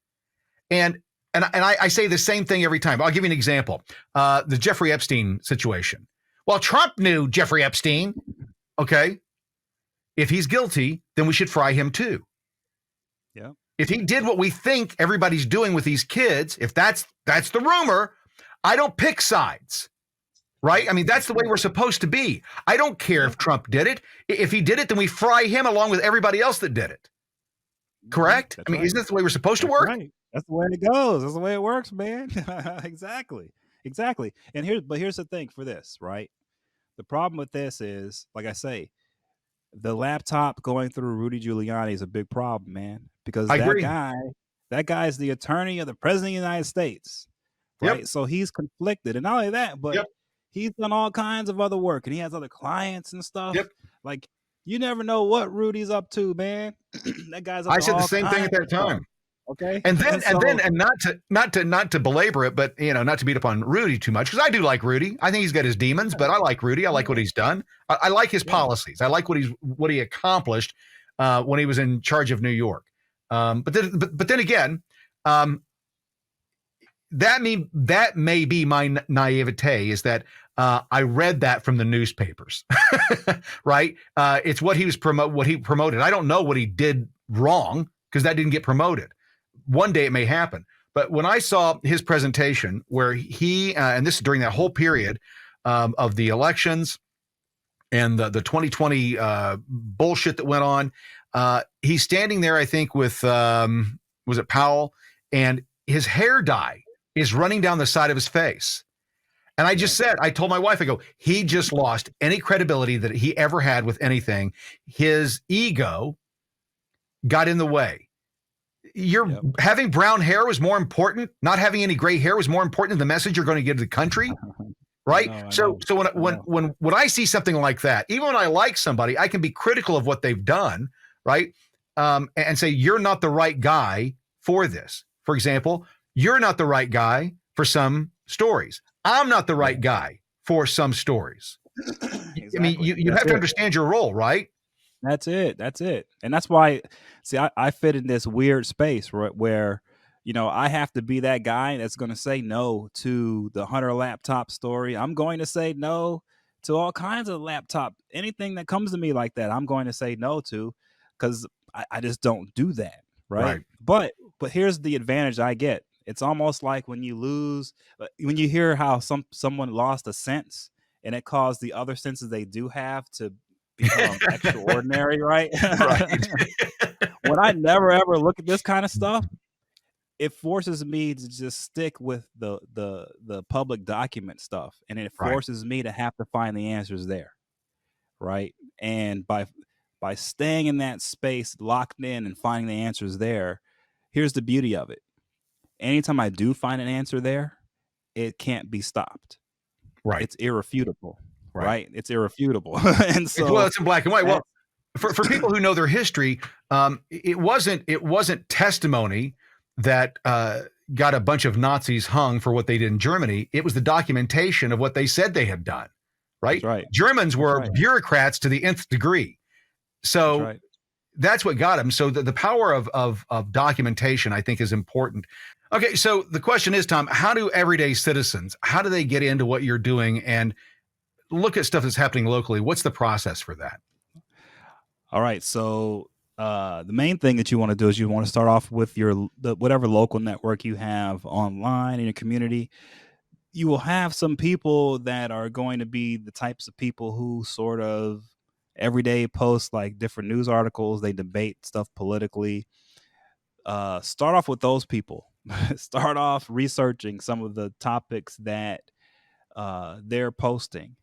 And I say the same thing every time. I'll give you an example. The Jeffrey Epstein situation. Well, Trump knew Jeffrey Epstein. Okay. If he's guilty, then we should fry him too. Yeah. If he did what we think everybody's doing with these kids, if that's the rumor, I don't pick sides. Right? I mean, that's the way we're supposed to be. I don't care if Trump did it. If he did it, then we fry him along with everybody else that did it. Correct? That's I mean, right. isn't that the way we're supposed to work? Right. That's the way it goes. That's the way it works, man. Exactly. And here's the thing for this, right? The problem with this is, like I say, the laptop going through Rudy Giuliani is a big problem, man, because I agree. that guy is the attorney of the president of the United States, right? Yep. So he's conflicted, and not only that, but Yep. he's done all kinds of other work, and he has other clients and stuff. Yep. Like, you never know what Rudy's up to, man. That guy's up I to said the all same thing at kinds that of stuff. time. Okay. And not to belabor it, but not to beat up on Rudy too much, because I do like Rudy. I think he's got his demons, but I like Rudy. I like what he's done. I like his policies. I like what he accomplished when he was in charge of New York. But then again, that may be my naivete, is that I read that from the newspapers, right? It's what he promoted. I don't know what he did wrong, because that didn't get promoted. One day it may happen. But when I saw his presentation where he, and this is during that whole period of the elections and the 2020 bullshit that went on, he's standing there, I think, with, was it Powell? And his hair dye is running down the side of his face. And I told my wife, I go, he just lost any credibility that he ever had with anything. His ego got in the way. Having brown hair was more important. Not having any gray hair was more important than the message you're going to give to the country, right? I know. So when I see something like that, even when I like somebody, I can be critical of what they've done, right? And say, you're not the right guy for this. For example, you're not the right guy for some stories. I'm not the right guy for some stories. Exactly. I mean, you have to understand your role, right? That's it. And that's why, see, I fit in this weird space, right, where, I have to be that guy that's going to say no to the Hunter laptop story. I'm going to say no to all kinds of laptop, anything that comes to me like that, I'm going to say no to, because I just don't do that, right? But here's the advantage I get. It's almost like when you hear how someone lost a sense and it caused the other senses they do have to become extraordinary, right? Right. When I never ever look at this kind of stuff, it forces me to just stick with the public document stuff, and it forces me to have to find the answers there, right? And by staying in that space, locked in, and finding the answers there, here's the beauty of it. Anytime I do find an answer there, it can't be stopped. it's irrefutable, Right. right? It's irrefutable. And so Well, it's in black and white. Well, that's for people who know their history, it wasn't testimony that got a bunch of Nazis hung for what they did in Germany. It was the documentation of what they said they had done. Right? That's right. Germans were right. bureaucrats to the nth degree. So right. that's what got them. So the power of documentation, I think, is important. Okay, so the question is, Tom, how do everyday citizens, how do they get into what you're doing and look at stuff that's happening locally? What's the process for that? All right. So the main thing that you want to do is you want to start off with whatever local network you have online in your community. You will have some people that are going to be the types of people who sort of every day post like different news articles. They debate stuff politically. Start off with those people. Start off researching some of the topics that they're posting.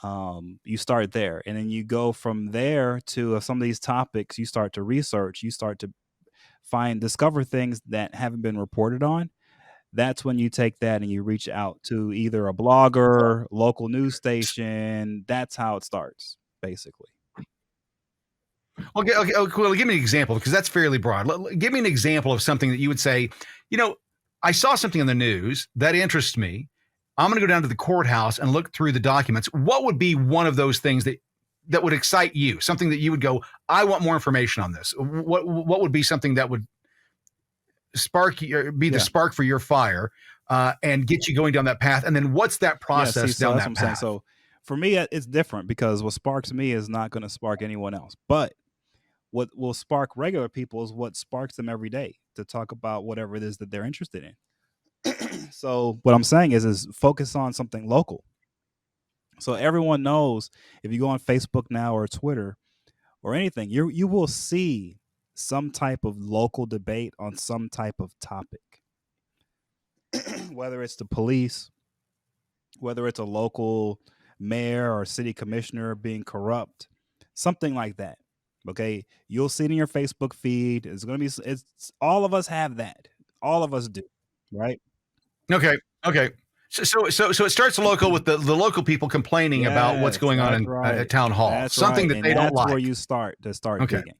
You start there, and then you go from there to some of these topics. You start to research. You start to discover things that haven't been reported on. That's when you take that and you reach out to either a blogger, local news station. That's how it starts, basically. Okay, well, give me an example, because that's fairly broad. Give me an example of something that you would say, I saw something in the news that interests me. I'm going to go down to the courthouse and look through the documents. What would be one of those things that would excite you? Something that you would go, I want more information on this. What would be something that would spark you, be the spark for your fire, and get you going down that path? And then what's that process down that path? So for me, it's different, because what sparks me is not going to spark anyone else. But what will spark regular people is what sparks them every day to talk about whatever it is that they're interested in. So what I'm saying is focus on something local. So everyone knows, if you go on Facebook now or Twitter or anything, you will see some type of local debate on some type of topic, whether it's the police, whether it's a local mayor or city commissioner being corrupt, something like that. Okay, you'll see it in your Facebook feed. It's all of us have that. All of us do, right? Okay. So it starts local with the local people complaining about what's going on at town hall. That's something right. that they don't like. That's where you start digging,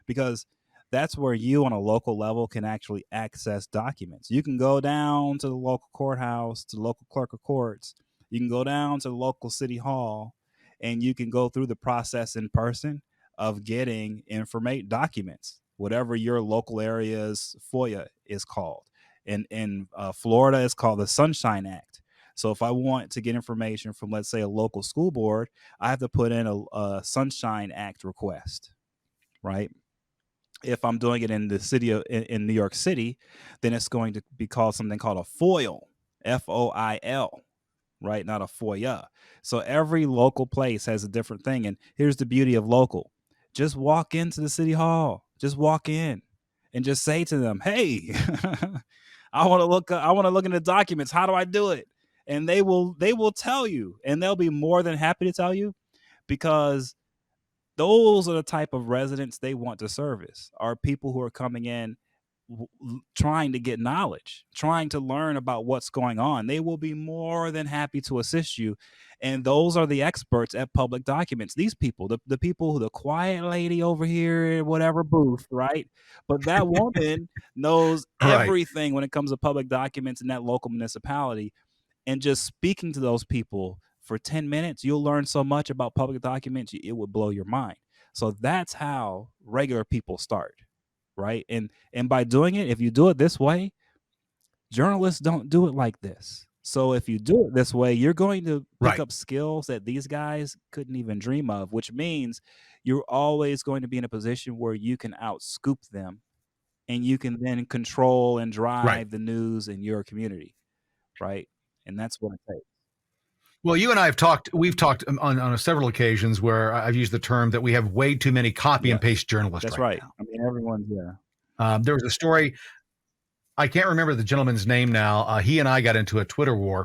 because that's where you on a local level can actually access documents. You can go down to the local courthouse, to the local clerk of courts. You can go down to the local city hall, and you can go through the process in person of getting documents, whatever your local area's FOIA is called. In Florida, it's called the Sunshine Act. So if I want to get information from, let's say, a local school board, I have to put in a Sunshine Act request, right? If I'm doing it in the city in New York City, then it's going to be called something called a FOIL, FOIL, right? Not a FOIA. So every local place has a different thing. And here's the beauty of local. Just walk into the city hall. Just walk in and just say to them, hey, I want to look into documents. How do I do it? And they will tell you, and they'll be more than happy to tell you, because those are the type of residents they want to service, are people who are coming in trying to get knowledge, trying to learn about what's going on. They will be more than happy to assist you. And those are the experts at public documents. These people, the people, the quiet lady over here, whatever booth, right? But that woman knows everything when it comes to public documents in that local municipality. And just speaking to those people for 10 minutes, you'll learn so much about public documents, it would blow your mind. So that's how regular people start. Right. And by doing it, if you do it this way, journalists don't do it like this. So if you do it this way, you're going to pick up skills that these guys couldn't even dream of, which means you're always going to be in a position where you can outscoop them, and you can then control and drive the news in your community. Right. And that's what it takes. Well, you and I we've talked on several occasions where I've used the term that we have way too many copy and paste journalists. That's right. Now. I mean, everyone's there. There was a story, I can't remember the gentleman's name now. He and I got into a Twitter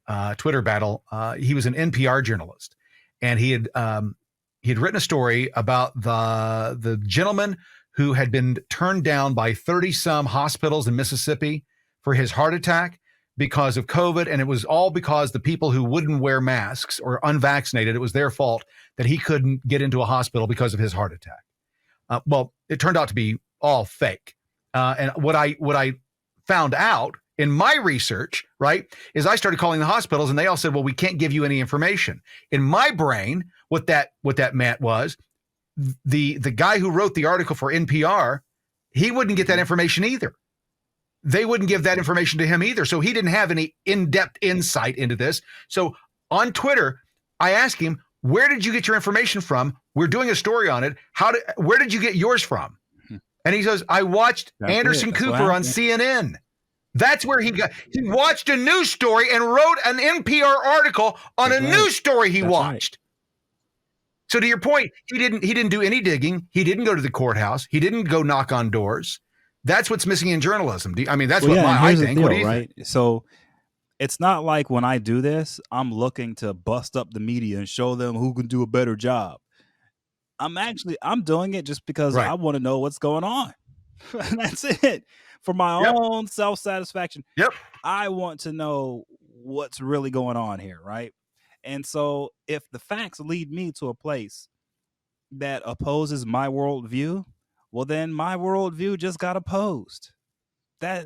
battle. He was an NPR journalist, and he had written a story about the gentleman who had been turned down by 30 some hospitals in Mississippi for his heart attack, because of COVID, and it was all because the people who wouldn't wear masks or unvaccinated, it was their fault that he couldn't get into a hospital because of his heart attack. Well, it turned out to be all fake. And what I found out in my research, right, is I started calling the hospitals, and they all said, well, we can't give you any information. In my brain, what that meant was the guy who wrote the article for NPR, he wouldn't get that information either. They wouldn't give that information to him either. So he didn't have any in-depth insight into this. So on Twitter, I asked him, where did you get your information from? We're doing a story on it. Where did you get yours from? And he says, I watched Anderson Cooper on CNN. That's where he watched a news story and wrote an NPR article on a news story he watched. So to your point, he didn't do any digging. He didn't go to the courthouse. He didn't go knock on doors. That's what's missing in journalism. I mean, that's I think. Deal, what do you think? So it's not like when I do this, I'm looking to bust up the media and show them who can do a better job. I'm doing it just because I want to know what's going on. That's it. For my own self-satisfaction. Yep. I want to know what's really going on here, right? And so if the facts lead me to a place that opposes my worldview, well, then my worldview just got opposed. That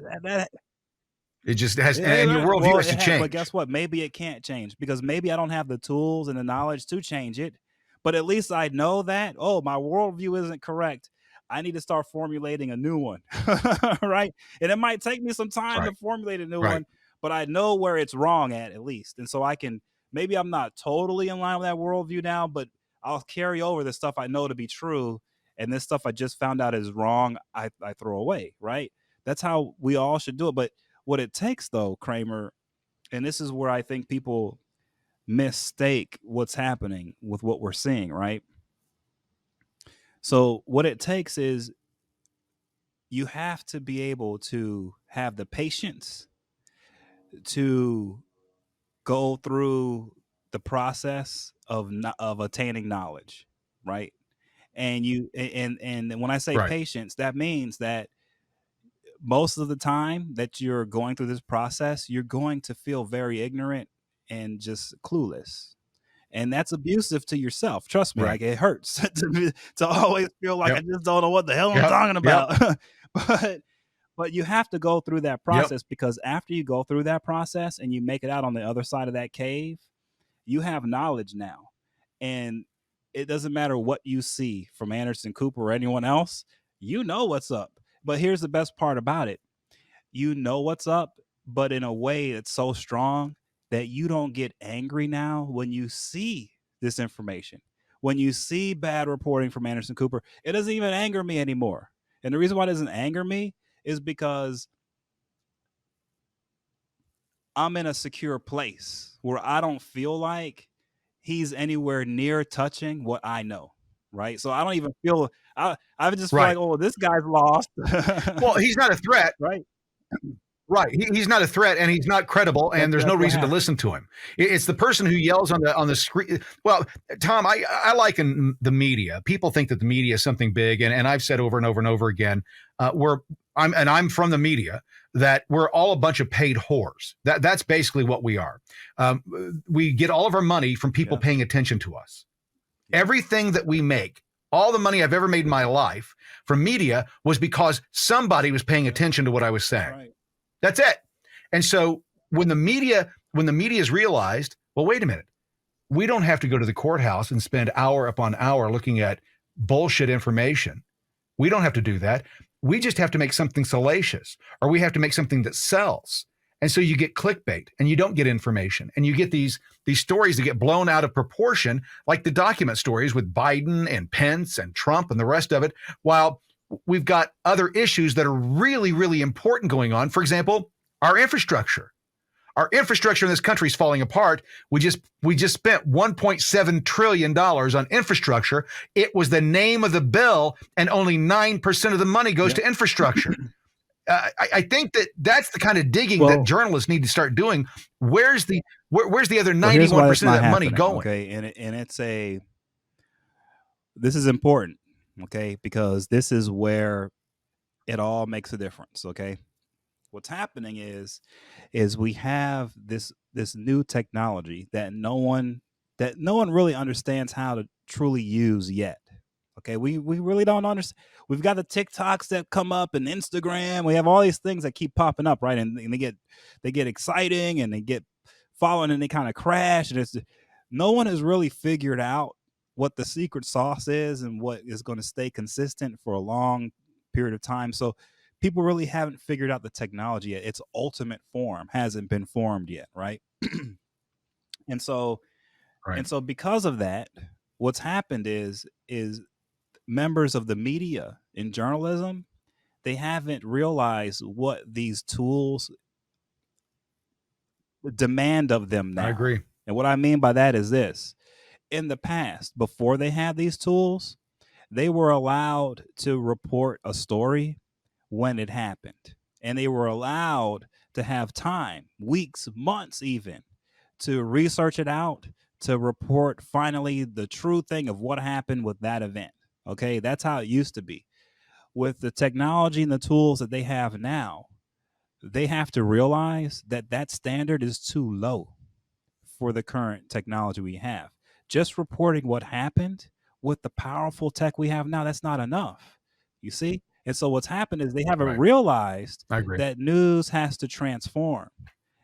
it just has, and your worldview has to change. But guess what? Maybe it can't change because maybe I don't have the tools and the knowledge to change it. But at least I know that, my worldview isn't correct. I need to start formulating a new one, right? And it might take me some time to formulate a new one, but I know where it's wrong at least. And so maybe I'm not totally in line with that worldview now, but I'll carry over the stuff I know to be true. And this stuff I just found out is wrong, I throw away, right? That's how we all should do it. But what it takes, though, Kramer, and this is where I think people mistake what's happening with what we're seeing, right? So what it takes is you have to be able to have the patience to go through the process of attaining knowledge, right? And when I say patience, that means that most of the time that you're going through this process, you're going to feel very ignorant and just clueless. And that's abusive to yourself. Trust me, like it hurts to always feel like I just don't know what the hell I'm talking about. But you have to go through that process because after you go through that process and you make it out on the other side of that cave, you have knowledge now. And it doesn't matter what you see from Anderson Cooper or anyone else, you know what's up. But here's the best part about it. You know what's up, but in a way that's so strong that you don't get angry now when you see this information. When you see bad reporting from Anderson Cooper, it doesn't even anger me anymore. And the reason why it doesn't anger me is because I'm in a secure place where I don't feel like he's anywhere near touching what I know, right? So I don't even feel, I just feel like, this guy's lost. Well, he's not a threat. Right. Right. He's not a threat and he's not credible and there's no reason to listen to him. It's the person who yells on the screen. Well, Tom, I liken the media. People think that the media is something big. And I've said over and over and over again, I'm from the media, that we're all a bunch of paid whores. That's basically what we are. We get all of our money from people paying attention to us. Everything that we make, all the money I've ever made in my life from media was because somebody was paying attention to what I was saying. Right. That's it. And so when the media is realized, well, wait a minute, we don't have to go to the courthouse and spend hour upon hour looking at bullshit information. We don't have to do that. We just have to make something salacious, or we have to make something that sells. And so you get clickbait and you don't get information, and you get these stories that get blown out of proportion, like the document stories with Biden and Pence and Trump and the rest of it, while we've got other issues that are really, really important going on. For example, our infrastructure. Our infrastructure in this country is falling apart. We just spent $1.7 trillion on infrastructure. It was the name of the bill, and only 9% of the money goes to infrastructure. I think that's the kind of digging that journalists need to start doing. Where's the other 91% of that money going? Okay, and this is important. Okay, because this is where it all makes a difference. Okay, What's happening is we have this new technology that no one really understands how to truly use yet. Okay, we really don't understand. We've got the TikToks that come up and Instagram. We have all these things that keep popping up, right? And they get exciting and they get following and they kind of crash. And it's no one has really figured out what the secret sauce is and what is going to stay consistent for a long period of time. So people really haven't figured out the technology yet. Its ultimate form hasn't been formed yet, right? And so because of that, what's happened is members of the media in journalism, they haven't realized what these tools demand of them now. I agree. And what I mean by that is this. In the past, before they had these tools, they were allowed to report a story when it happened. And they were allowed to have time, weeks, months even, to research it out, to report finally the true thing of what happened with that event. Okay, that's how it used to be. With the technology and the tools that they have now, they have to realize that that standard is too low for the current technology we have. Just reporting what happened with the powerful tech we have now, that's not enough. You see? And so what's happened is they haven't realized that news has to transform.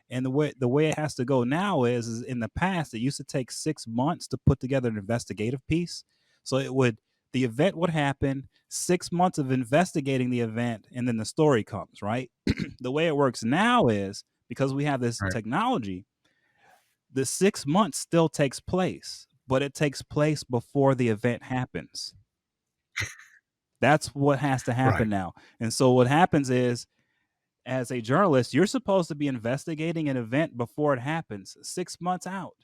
And the way it has to go now is in the past, it used to take 6 months to put together an investigative piece. So the event would happen, 6 months of investigating the event, and then the story comes, right? The way it works now is because we have this technology, the 6 months still takes place, but it takes place before the event happens. That's what has to happen now. And so what happens is, as a journalist, you're supposed to be investigating an event before it happens, 6 months out.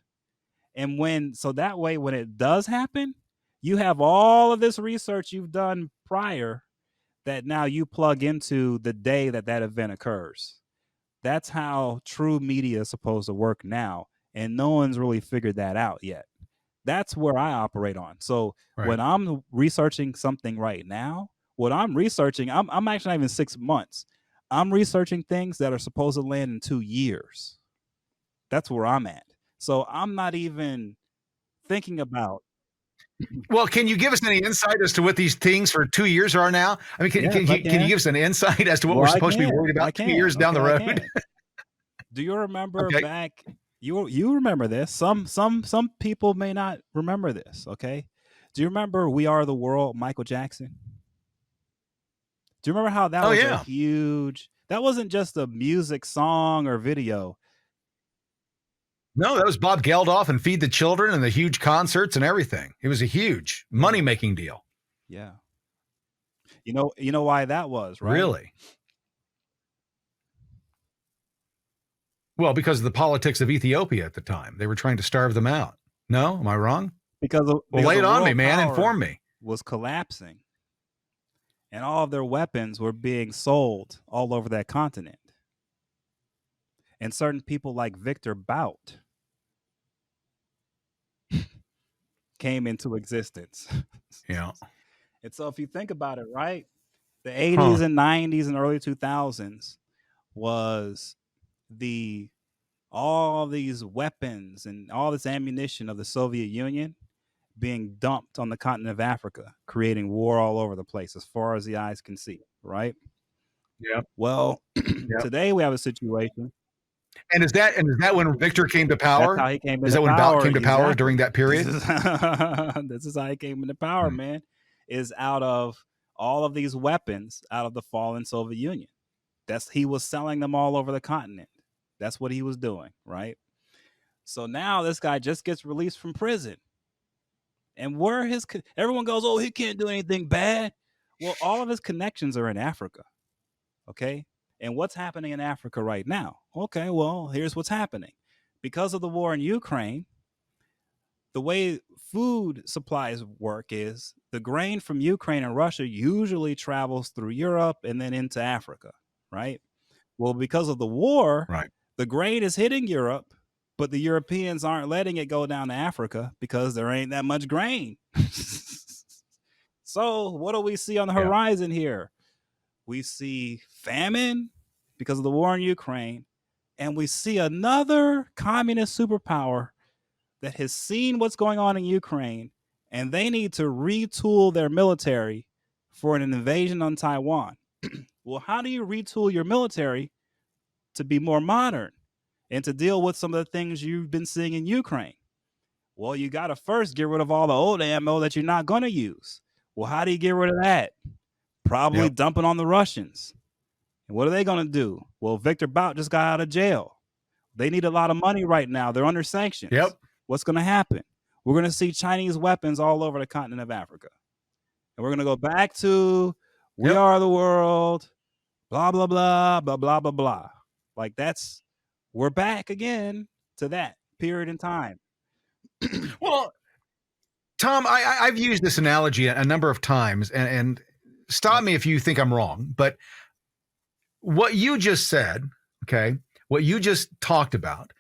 And so that way, when it does happen, you have all of this research you've done prior that now you plug into the day that that event occurs. That's how true media is supposed to work now. And no one's really figured that out yet. That's where I operate on. So when I'm researching something right now, what I'm researching, I'm actually not even 6 months. I'm researching things that are supposed to land in 2 years. That's where I'm at. So I'm not even thinking about. Well, can you give us any insight as to what these things for 2 years are now? I mean, can you give us an insight as to what we're supposed to be worried about 2 years down the road? Do you remember back? You remember this? Some people may not remember this. Okay. Do you remember "We Are the World"? Michael Jackson. Do you remember how that was a huge? That wasn't just a music song or video. No, that was Bob Geldof and Feed the Children and the huge concerts and everything. It was a huge money-making deal. Yeah. You know why that was, right? Really? Well, because of the politics of Ethiopia at the time. They were trying to starve them out. No? Am I wrong? Because lay it on me, man. Inform me. Was collapsing. And all of their weapons were being sold all over that continent. And certain people like Victor Bout came into existence. Yeah. And so if you think about it, right, the 80s and 90s and early 2000s was all these weapons and all this ammunition of the Soviet Union being dumped on the continent of Africa, creating war all over the place as far as the eyes can see, right? Yeah. Well, today we have a situation. And is that when Victor came to power? That's how he came into power. Is that when Bout came to power during that period? This is how he came into power, man. Is out of all of these weapons out of the fallen Soviet Union. He was selling them all over the continent. That's what he was doing, right? So now this guy just gets released from prison. And everyone goes, oh, he can't do anything bad. Well, all of his connections are in Africa. Okay. And what's happening in Africa right now? Okay, well, here's what's happening. Because of the war in Ukraine, the way food supplies work is the grain from Ukraine and Russia usually travels through Europe and then into Africa, right? Well, because of the war, the grain is hitting Europe, but the Europeans aren't letting it go down to Africa because there ain't that much grain. So what do we see on the horizon here? We see famine because of the war in Ukraine, and we see another communist superpower that has seen what's going on in Ukraine, and they need to retool their military for an invasion on Taiwan. Well, how do you retool your military to be more modern and to deal with some of the things you've been seeing in Ukraine? Well, you got to first get rid of all the old ammo that you're not going to use. Well, how do you get rid of that? Probably dumping on the Russians. And what are they going to do? Well, Victor Bout just got out of jail. They need a lot of money right now. They're under sanctions. What's going to happen? We're going to see Chinese weapons all over the continent of Africa. And we're going to go back to we are the world, blah, blah, blah, blah, blah, blah, blah. Like we're back again to that period in time. Well, Tom, I've used this analogy a number of times, and stop me if you think I'm wrong, but what you just said, okay, what you just talked about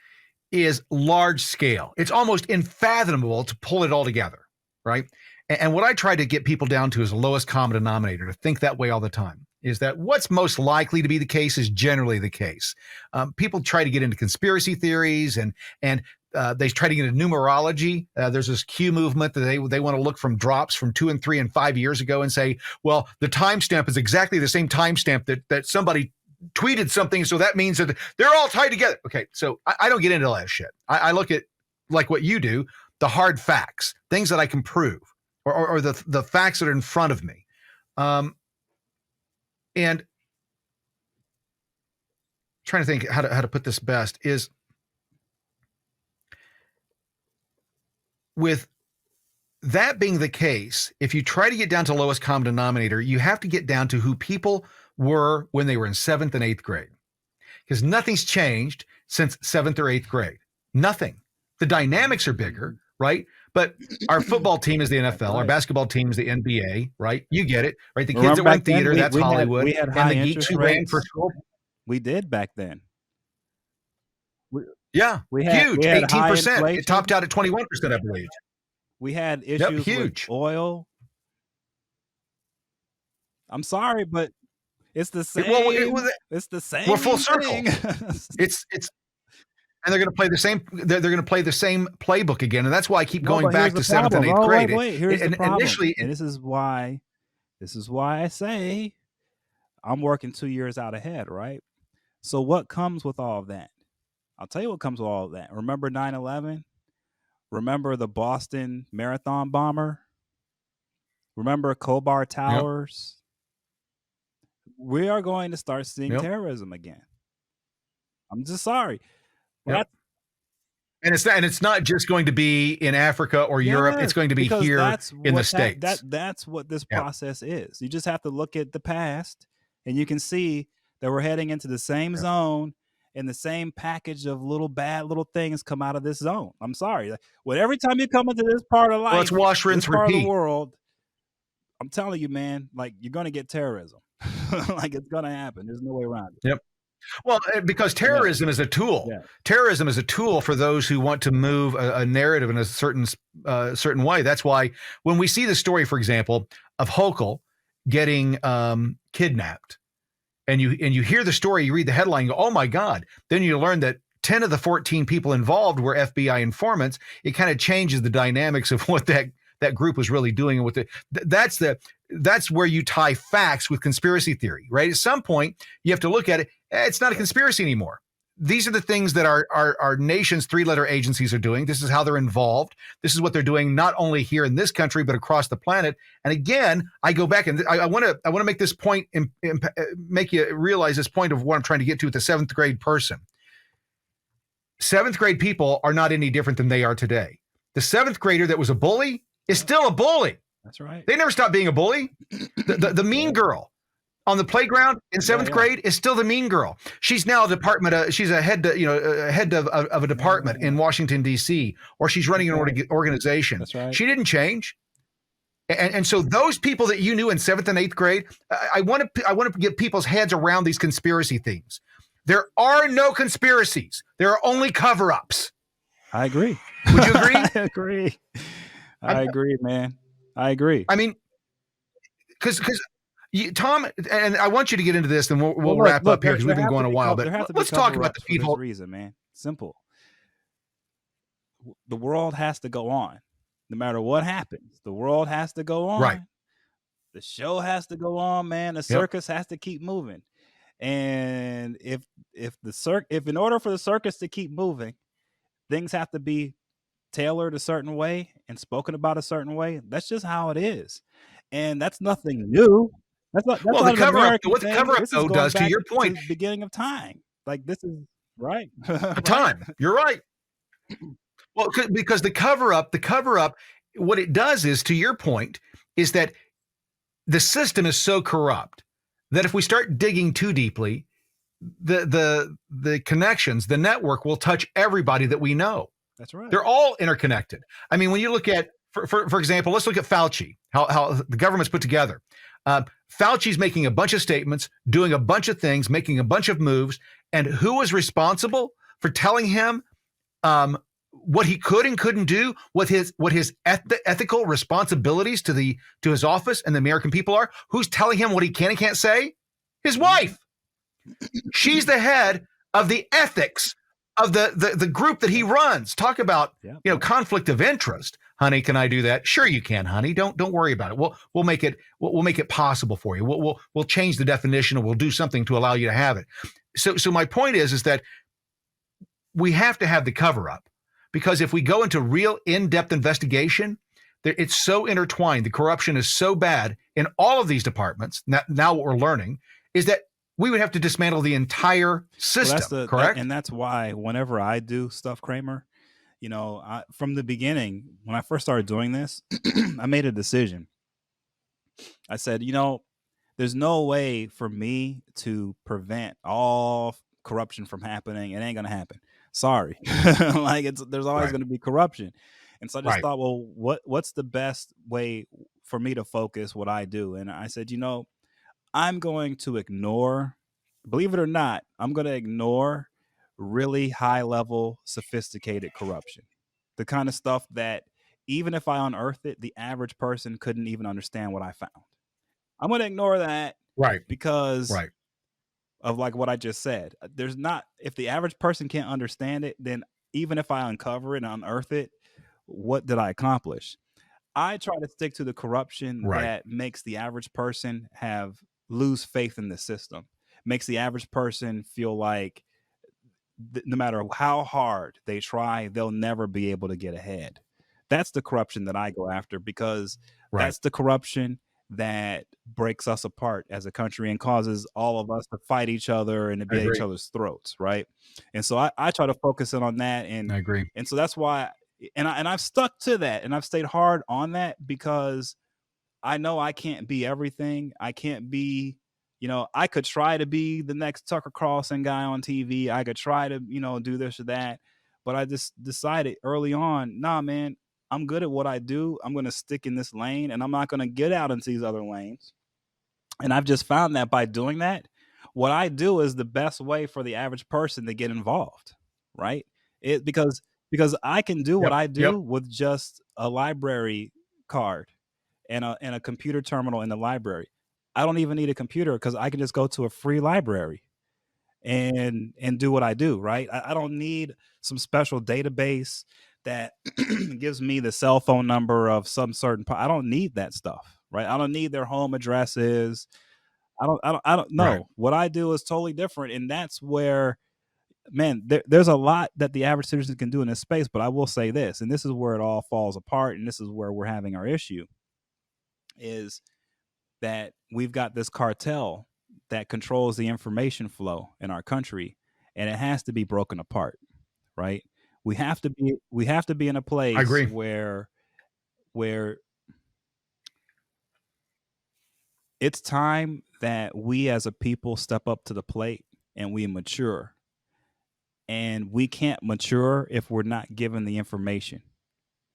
is large scale. It's almost unfathomable to pull it all together, right? And what I try to get people down to is the lowest common denominator, to think that way all the time, is that what's most likely to be the case is generally the case. People try to get into conspiracy theories and they try to get into numerology. There's this Q movement that they want to look from drops from 2 and 3 and 5 years ago and say, well, the timestamp is exactly the same timestamp that somebody tweeted something, so that means that they're all tied together. Okay, so I don't get into all that shit. I look at, like what you do, the hard facts, things that I can prove, or the facts that are in front of me. And trying to think how to put this best is, with that being the case, if you try to get down to lowest common denominator, you have to get down to who people were when they were in 7th and 8th grade, because nothing's changed since 7th or 8th grade. Nothing. The dynamics are bigger, right? But our football team is the NFL, our basketball team is the NBA, right? You get it, right? The kids that were in theater, that's Hollywood. We had and the geeks who ran for school. We did back then. Yeah, huge, 18%. It topped out at 21%, I believe. We had issues with oil. I'm sorry, but it's the same. It's the same. We're full circle. It's and they're going to play the same. They're going to play the same playbook again, and that's why I keep going back to 7th and 8th grade. Wait. Here's the problem. Initially, and this is why I say I'm working 2 years out ahead, right? So what comes with all of that? I'll tell you what comes with all of that. Remember 9/11? Remember the Boston Marathon bomber? Remember Khobar Towers? Yep. We are going to start seeing terrorism again. I'm just sorry. Yep. And it's not just going to be in Africa or Europe. It's going to be here in the States. That's what this process is. You just have to look at the past, and you can see that we're heading into the same zone, and the same package of little things come out of this zone. I'm sorry. Well, every time you come into this part of life, it's wash, rinse, repeat. Part of the world, I'm telling you, man, like, you're going to get terrorism. Like, it's going to happen. There's no way around it. Yep. Well, because terrorism is a tool. Yeah. Terrorism is a tool for those who want to move a narrative in a certain way. That's why when we see the story, for example, of Hochul getting kidnapped, and you hear the story, you read the headline, you go, oh my God. Then you learn that 10 of the 14 people involved were FBI informants. It kind of changes the dynamics of what that group was really doing. And that's where you tie facts with conspiracy theory, right? At some point, you have to look at it. It's not a conspiracy anymore. These are the things that our nation's 3-letter agencies are doing. This is how they're involved. This is what they're doing, not only here in this country, but across the planet. And again, I go back and I want to make this point, make you realize this point of what I'm trying to get to with the 7th grade person. 7th grade people are not any different than they are today. The 7th grader that was a bully is still a bully. That's right. They never stopped being a bully. The mean girl on the playground in 7th grade is still the mean girl. She's now she's a head of a department in Washington, D.C., or she's running an organization. That's right. She didn't change. And so those people that you knew in 7th and 8th grade, I want to get people's heads around these conspiracy themes. There are no conspiracies. There are only cover-ups. I agree. Would you agree? I agree. I agree, man. I agree. I mean, because Tom, and I want you to get into this, and we'll Look, wrap up here because we've been going a while. there But have to be let's talk about cover-ups the for this people. reason, man. Simple. The world has to go on, no matter what happens. The world has to go on. Right. The show has to go on, man. The circus has to keep moving. And if in order for the circus to keep moving, things have to be tailored a certain way and spoken about a certain way. That's just how it is, and that's nothing new. That's not The an cover up. American What the thing. cover up This is though going does, to back your point, to the beginning of time. Like, this is right. time. You're right. Well, because the cover up, what it does is, to your point, is that the system is so corrupt that if we start digging too deeply, the connections, the network will touch everybody that we know. That's right. They're all interconnected. I mean, when you look at, for example, let's look at Fauci, how the government's put together. Fauci's making a bunch of statements, doing a bunch of things, making a bunch of moves, and who is responsible for telling him what he could and couldn't do, what his ethical responsibilities to his office and the American people are? Who's telling him what he can and can't say? His wife. She's the head of the ethics of the group that he runs. Talk about conflict of interest, honey. Can I do that? Sure, you can, honey. Don't worry about it. We'll make it possible for you. We'll change the definition, and we'll do something to allow you to have it. So my point is that we have to have the cover up, because if we go into real in-depth investigation, it's so intertwined. The corruption is so bad in all of these departments. Now what we're learning is that we would have to dismantle the entire system, correct? And that's why whenever I do stuff, Kramer, from the beginning, when I first started doing this, I made a decision. I said, there's no way for me to prevent all corruption from happening. It ain't going to happen. Sorry. There's always going to be corruption. And so I just thought, well, what's the best way for me to focus what I do? And I said, I'm going to ignore, believe it or not, I'm going to ignore really high level, sophisticated corruption. The kind of stuff that even if I unearthed it, the average person couldn't even understand what I found. I'm going to ignore that. Right. Because of what I just said. If the average person can't understand it, then even if I uncover it and unearth it, what did I accomplish? I try to stick to the corruption that makes the average person lose faith in the system, makes the average person feel like no matter how hard they try, they'll never be able to get ahead. That's the corruption that I go after, because that's the corruption that breaks us apart as a country and causes all of us to fight each other and to be at each other's throats, right? And so I try to focus in on that, and I agree. And so that's why, and I've stuck to that, and I've stayed hard on that, because I know I can't be everything. I can't be, I could try to be the next Tucker Carlson guy on TV. I could try to, do this or that. But I just decided early on, nah, man, I'm good at what I do. I'm going to stick in this lane, and I'm not going to get out into these other lanes. And I've just found that by doing that, what I do is the best way for the average person to get involved, right? Because I can do what I do with just a library card and a computer terminal in the library. I don't even need a computer, because I can just go to a free library and do what I do, right? I don't need some special database that gives me the cell phone number of some certain I don't need that stuff, right? I don't need their home addresses. I don't know. Right. What I do is totally different, and that's where, man, there's a lot that the average citizen can do in this space. But I will say this, and this is where it all falls apart, and this is where we're having our issue, is that we've got this cartel that controls the information flow in our country, and it has to be broken apart, right? We have to be in a place where it's time that we as a people step up to the plate and we mature. And we can't mature if we're not given the information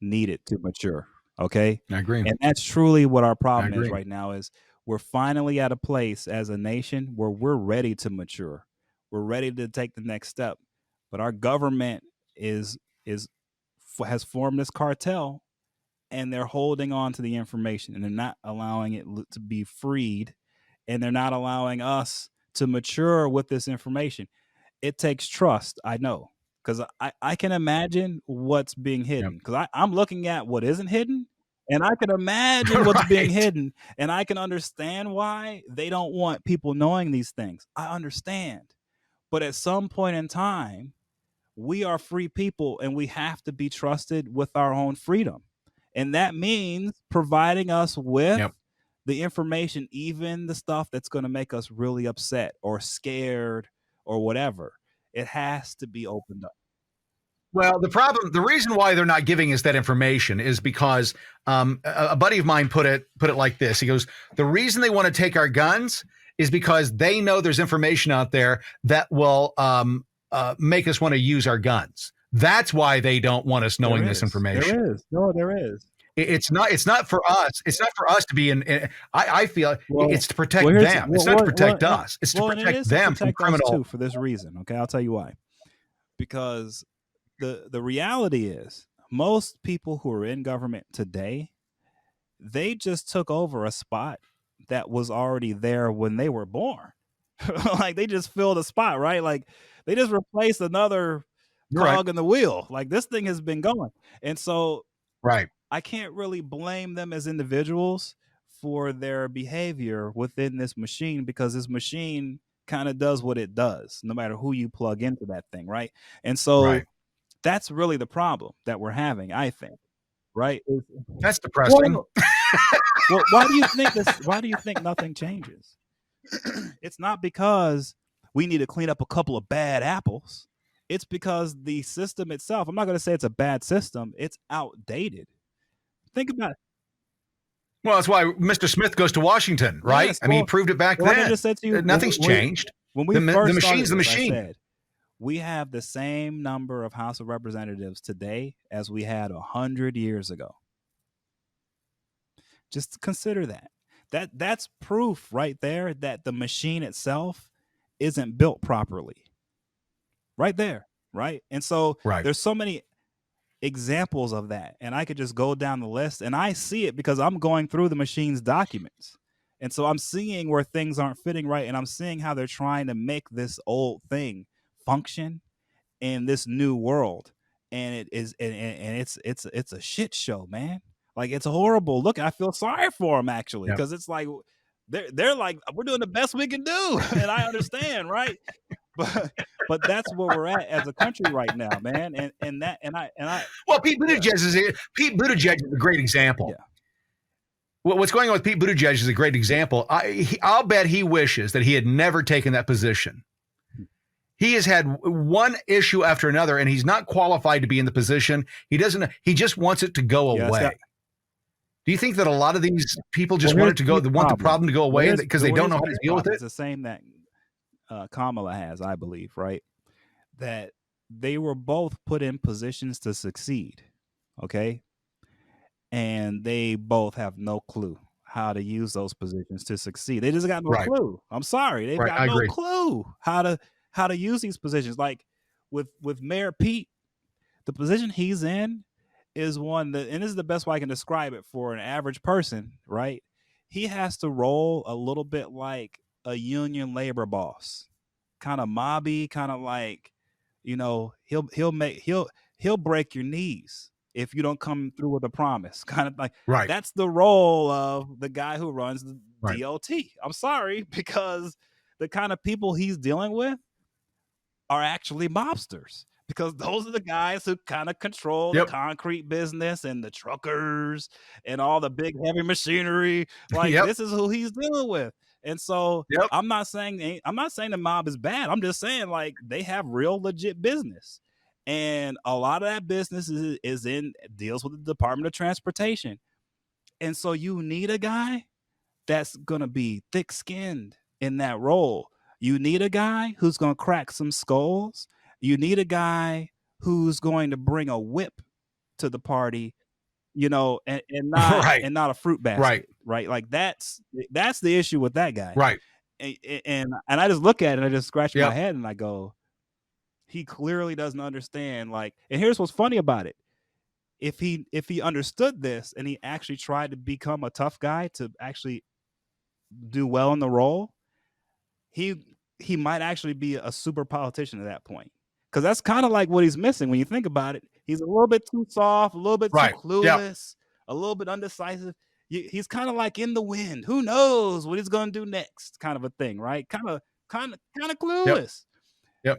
needed to mature. Okay. I agree. And that's truly what our problem is right now, is we're finally at a place as a nation where we're ready to mature. We're ready to take the next step. But our government has formed this cartel, and they're holding on to the information, and they're not allowing it to be freed and they're not allowing us to mature with this information. It takes trust, I know, because I can imagine what's being hidden, because I'm looking at what isn't hidden, and I can imagine what's being Right. hidden, and I can understand why they don't want people knowing these things. I understand. But at some point in time, we are free people and we have to be trusted with our own freedom. And that means providing us with Yep. the information, even the stuff that's going to make us really upset or scared or whatever. It has to be opened up. Well, the reason why they're not giving us that information is because a buddy of mine put it like this. He goes, the reason they want to take our guns is because they know there's information out there that will make us want to use our guns. That's why they don't want us knowing this information. There is. No, there is. It's not for us. It's not for us to be in. I feel it's to protect well, them. It's not to protect well, us. It's to well, and it protect is them to from protect us criminal. too, for this reason. Okay, I'll tell you why. Because the reality is, most people who are in government today, they just took over a spot that was already there when they were born. Like, they just filled a spot, right? Like, they just replaced another cog in the wheel. Like, this thing has been going. And so Right. I can't really blame them as individuals for their behavior within this machine, because this machine kind of does what it does, no matter who you plug into that thing, right? And so that's really the problem that we're having, I think, right? That's depressing. Well, why do you think this? Why do you think nothing changes? It's not because we need to clean up a couple of bad apples. It's because the system itself, I'm not going to say it's a bad system, it's outdated. Think about it. Well, that's why Mr. Smith goes to Washington, right? Yes, I mean, he proved it back like then. I just said to you, Nothing's changed. When we the first machine's the started this, machine. I said, we have the same number of House of Representatives today as we had 100 years ago. Just consider that. That's proof right there that the machine itself isn't built properly. Right there, right? And so there's so many examples of that, and I could just go down the list, and I see it because I'm going through the machine's documents. And so I'm seeing where things aren't fitting right, and I'm seeing how they're trying to make this old thing function in this new world. And it is, and it's a shit show, man. Like, it's horrible. Look, I feel sorry for them, actually, because it's like they're like, we're doing the best we can do, and I understand, right? But that's where we're at as a country right now, man. And I well, Pete Buttigieg is a great example. Yeah. What's going on with Pete Buttigieg is a great example. I'll bet he wishes that he had never taken that position. He has had one issue after another, and he's not qualified to be in the position. He just wants it to go away. Do you think that a lot of these people just want it to go, want the problem to go away because they don't know how to deal with it? It's the same that Kamala has, I believe, right? That they were both put in positions to succeed, okay? And they both have no clue how to use those positions to succeed. They just got no clue. I'm sorry, they've got no clue how to use these positions. Like with Mayor Pete, the position he's in is one that, and this is the best way I can describe it for an average person, right? He has to roll a little bit like a union labor boss, kind of mobby, kind of like, he'll break your knees if you don't come through with a promise, kind of like, that's the role of the guy who runs the DOT. I'm sorry, because the kind of people he's dealing with are actually mobsters, because those are the guys who kind of control the concrete business and the truckers and all the big heavy machinery. Like, this is who he's dealing with. And so I'm not saying the mob is bad. I'm just saying, like, they have real legit business. And a lot of that business deals with the Department of Transportation. And so you need a guy that's going to be thick-skinned in that role. You need a guy who's going to crack some skulls. You need a guy who's going to bring a whip to the party, and not a fruit basket, right? Like, that's the issue with that guy, right? And I just look at it and I just scratch my head and I go, he clearly doesn't understand. Like, and here's what's funny about it: if he understood this and he actually tried to become a tough guy to actually do well in the role, he might actually be a super politician at that point. Because that's kind of like what he's missing when you think about it. He's a little bit too soft, a little bit too Right. Yep. clueless, a little bit undecisive. He's kind of like in the wind. Who knows what he's going to do next? Kind of a thing, right? Kind of Yep. clueless. Yep.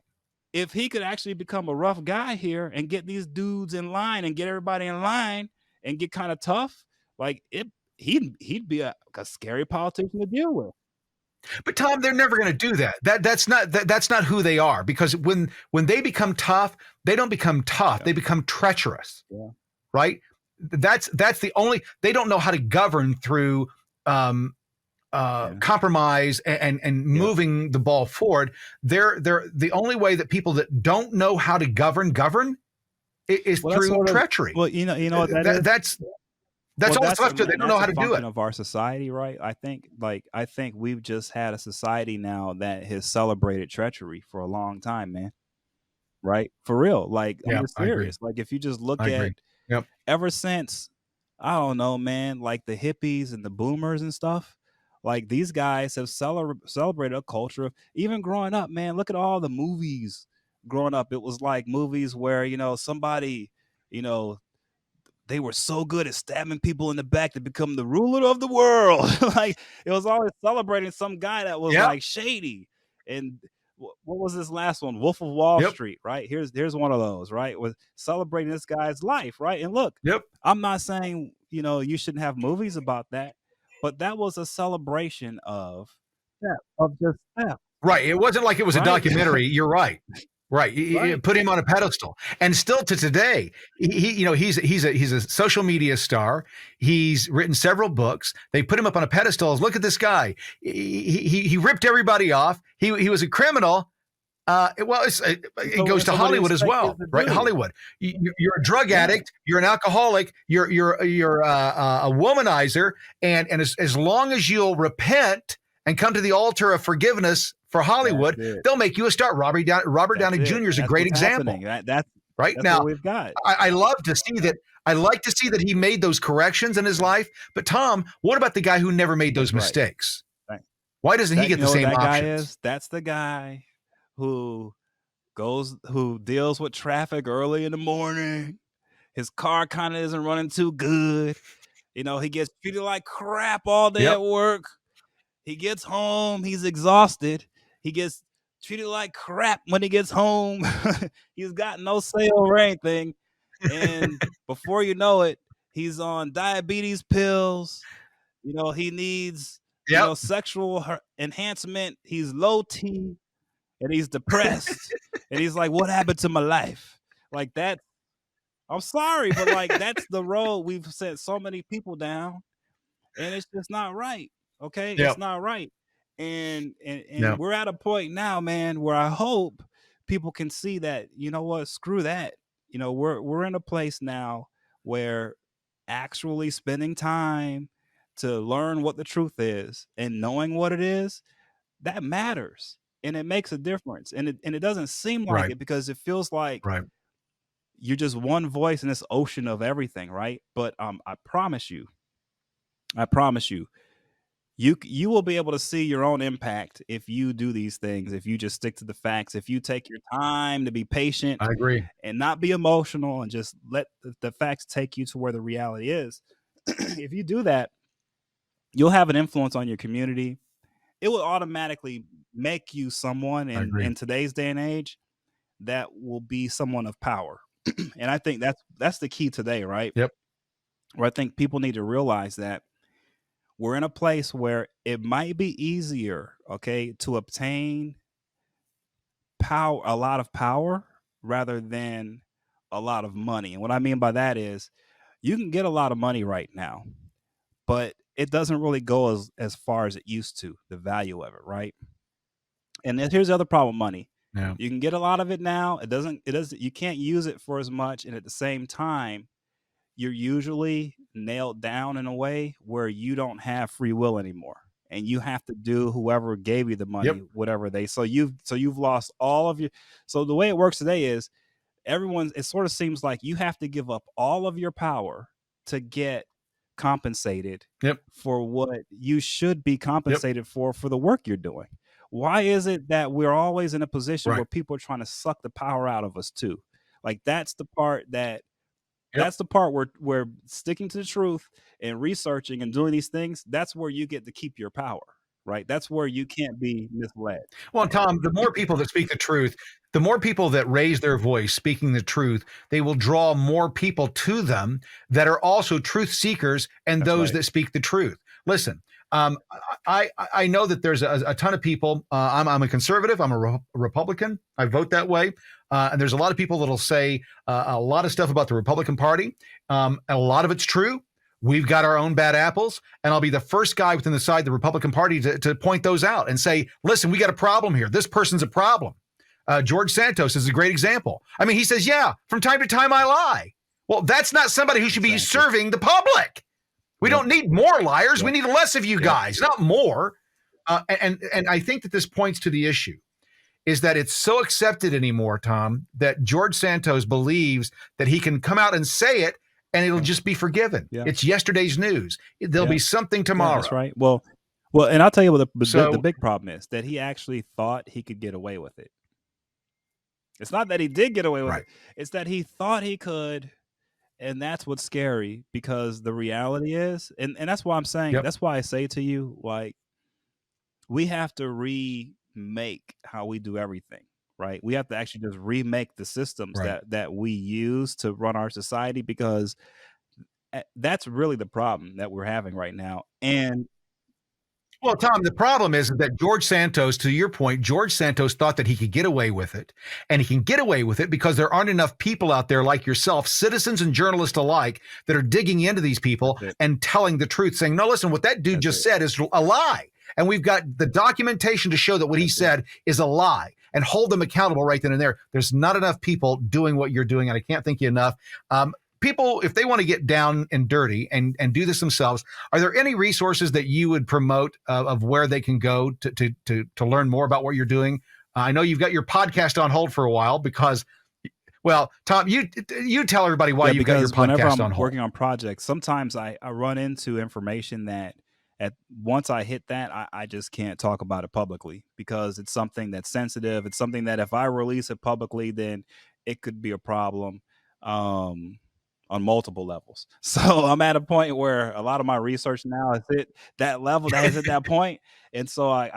If he could actually become a rough guy here and get these dudes in line and get everybody in line and get kind of tough, like he'd be a scary politician to deal with. But Tom, they're never going to do that. That's not who they are, because when they become tough, they don't become tough. Yeah. They become treacherous. Yeah. Right? That's the only, they don't know how to govern through compromise and moving the ball forward. They're the only way that people that don't know how to govern is through treachery. Well, you know what that is? That's all stuff they don't know how to do it. Of our society, right? I think we've just had a society now that has celebrated treachery for a long time, man. Right? For real. Like, I'm just serious. Like, if you just look at ever since, I don't know, man, like the hippies and the boomers and stuff, like these guys have celebrated a culture of, even growing up, man, look at all the movies growing up. It was like movies where, somebody, they were so good at stabbing people in the back to become the ruler of the world. Like, it was always celebrating some guy that was like shady. And what was this last one? Wolf of Wall Street, right? Here's one of those, right? Was celebrating this guy's life, right? And look, I'm not saying, you shouldn't have movies about that, but that was a celebration of just theft. Right. It wasn't like it was a documentary. You're right. Right. You put him on a pedestal, and still to today, he's a social media star. He's written several books. They put him up on a pedestal. Look at this guy. He ripped everybody off. He was a criminal. It goes to Hollywood as well, right? Hollywood. You're a drug addict. You're an alcoholic. You're a womanizer. And as long as you'll repent and come to the altar of forgiveness for Hollywood, they'll make you a star. Robert Downey Jr. is a great example. That's now what we've got. I love to see that. I like to see that he made those corrections in his life. But Tom, what about the guy who never made those mistakes? Right. Why doesn't he get the same options? That's the guy who deals with traffic early in the morning. His car kind of isn't running too good. He gets treated like crap all day at work. He gets home, he's exhausted. He gets treated like crap when he gets home. He's got no sale or anything. And before you know it, he's on diabetes pills. He needs sexual enhancement. He's low T and he's depressed. And he's like, what happened to my life? Like that. I'm sorry, but like that's the road we've sent so many people down. And it's just not right. Okay, it's not right, and we're at a point now, man, where I hope people can see that, what, screw that. We're in a place now where actually spending time to learn what the truth is and knowing what it is, that matters, and it makes a difference, and it doesn't seem like it, because it feels like you're just one voice in this ocean of everything, right? But I promise you. You will be able to see your own impact if you do these things, if you just stick to the facts, if you take your time to be patient. I agree. And not be emotional and just let the facts take you to where the reality is. If you do that, you'll have an influence on your community. It will automatically make you someone in today's day and age that will be someone of power. And I think that's the key today, right? Yep. Where I think people need to realize that we're in a place where it might be easier, to obtain power, a lot of power, rather than a lot of money. And what I mean by that is, you can get a lot of money right now, but it doesn't really go as far as it used to, the value of it, right? And here's the other problem with money. Yeah. You can get a lot of it now. It doesn't, you can't use it for as much. And at the same time, you're usually nailed down in a way where you don't have free will anymore, and you have to do whoever gave you the money, whatever so you've lost all of your. So the way it works today is it sort of seems like you have to give up all of your power to get compensated Yep. for what you should be compensated for the work you're doing? Why is it that we're always in a position Right. where people are trying to suck the power out of us too? Like that's the part Yep. where sticking to the truth and researching and doing these things, that's where you get to keep your power, right? That's where you can't be misled. Well, Tom, the more people that speak the truth, the more people that raise their voice speaking the truth, they will draw more people to them that are also truth seekers and That's those right. that speak the truth. Listen, I know that there's a ton of people. I'm a conservative. I'm a Republican. I vote that way. And there's a lot of people that'll say a lot of stuff about the Republican Party. And a lot of it's true. We've got our own bad apples, and I'll be the first guy within the Republican Party to point those out and say, listen, we got a problem here. This person's a problem. George Santos is a great example. I mean, he says, yeah, from time to time I lie. Well, that's not somebody who should be serving the public. We don't need more liars. We need less of you guys, not more. And I think that this points to the issue is that it's so accepted anymore, Tom, that George Santos believes that he can come out and say it and it'll just be forgiven. Yeah. It's yesterday's news. There'll be something tomorrow. That's right. Well, and I'll tell you what the big problem is, that he actually thought he could get away with it. It's not that he did get away with it. It's that he thought he could. And that's what's scary, because the reality is, and that's why I'm saying, that's why I say to you, like, we have to remake how we do everything, right? We have to actually just remake the systems that we use to run our society, because that's really the problem that we're having right now. And well, Tom, the problem is that George Santos, to your point, George Santos thought that he could get away with it. And he can get away with it because there aren't enough people out there like yourself, citizens and journalists alike, that are digging into these people and telling the truth, saying, no, listen, what that dude just said is a lie. And we've got the documentation to show that what he said is a lie, and hold them accountable right then and there. There's not enough people doing what you're doing, and I can't thank you enough. People, if they want to get down and dirty and do this themselves, are there any resources that you would promote of where they can go to learn more about what you're doing? I know you've got your podcast on hold for a while because, well, Tom, you tell everybody why you've got your podcast whenever I'm on hold. Working on projects, sometimes I run into information that once I hit that, I just can't talk about it publicly, because it's something that's sensitive. It's something that if I release it publicly, then it could be a problem. On multiple levels. So I'm at a point where a lot of my research now is at that level, that is at that point. And so I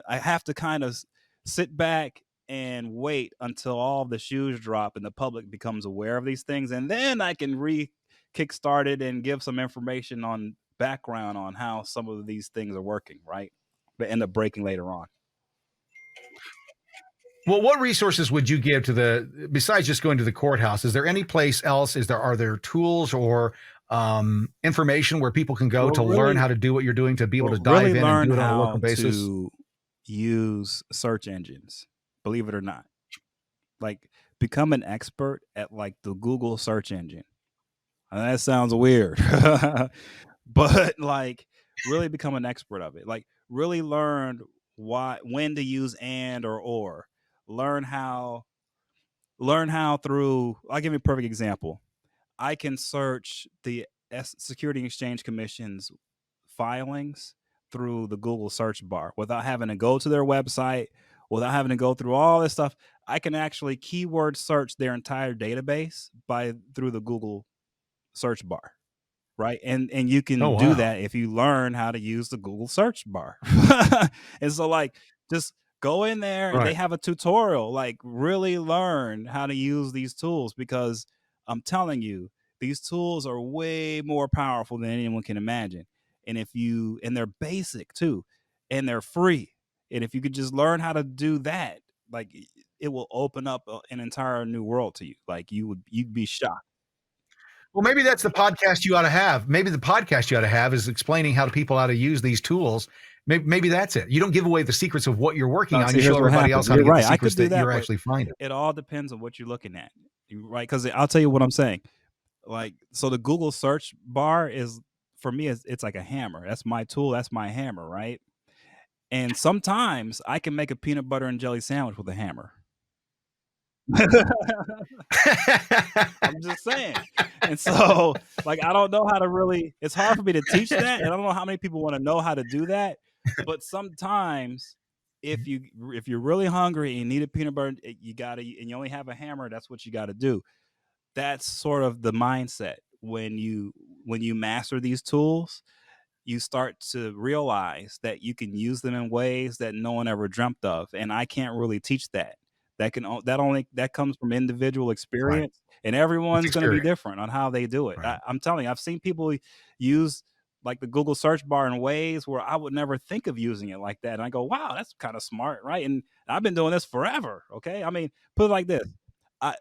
have to kind of sit back and wait until all the shoes drop and the public becomes aware of these things. And then I can kickstart it and give some information on background on how some of these things are working, right? But end up breaking later on. Well, what resources would you give besides just going to the courthouse? Is there any place else? Are there tools or information where people can go to learn how to do what you're doing, to be able to dive in and do it on a local basis? To use search engines, believe it or not. Like, become an expert at like the Google search engine. And that sounds weird, but like really become an expert of it. Like really learn when to use and or. Learn how through, I'll give you a perfect example. I can search the Security and Exchange Commission's filings through the Google search bar without having to go to their website, without having to go through all this stuff. I can actually keyword search their entire database through the Google search bar, right? And you can do that if you learn how to use the Google search bar. And so like, just go in there and they have a tutorial, like really learn how to use these tools, because I'm telling you, these tools are way more powerful than anyone can imagine. And they're basic too, and they're free. And if you could just learn how to do that, like it will open up an entire new world to you. Like you'd be shocked. Well, maybe that's the podcast you ought to have. Maybe the podcast you ought to have is explaining how to people how to use these tools. Maybe that's it. You don't give away the secrets of what you're working on. You show everybody else how to get the secrets that you're actually finding. It all depends on what you're looking at, right? Because I'll tell you what I'm saying. Like, so the Google search bar is, for me, it's like a hammer. That's my tool. That's my hammer, right? And sometimes I can make a peanut butter and jelly sandwich with a hammer. I'm just saying. And so, like, I don't know how to really. It's hard for me to teach that, and I don't know how many people want to know how to do that. But sometimes, if you're really hungry and you need a peanut butter, you gotta, and you only have a hammer. That's what you got to do. That's sort of the mindset when you master these tools. You start to realize that you can use them in ways that no one ever dreamt of, and I can't really teach that. That comes from individual experience, and everyone's going to be different on how they do it. Right. I'm telling you, I've seen people use like the Google search bar in ways where I would never think of using it like that, and I go, "Wow, that's kind of smart, right?" And I've been doing this forever. Okay, I mean, put it like this: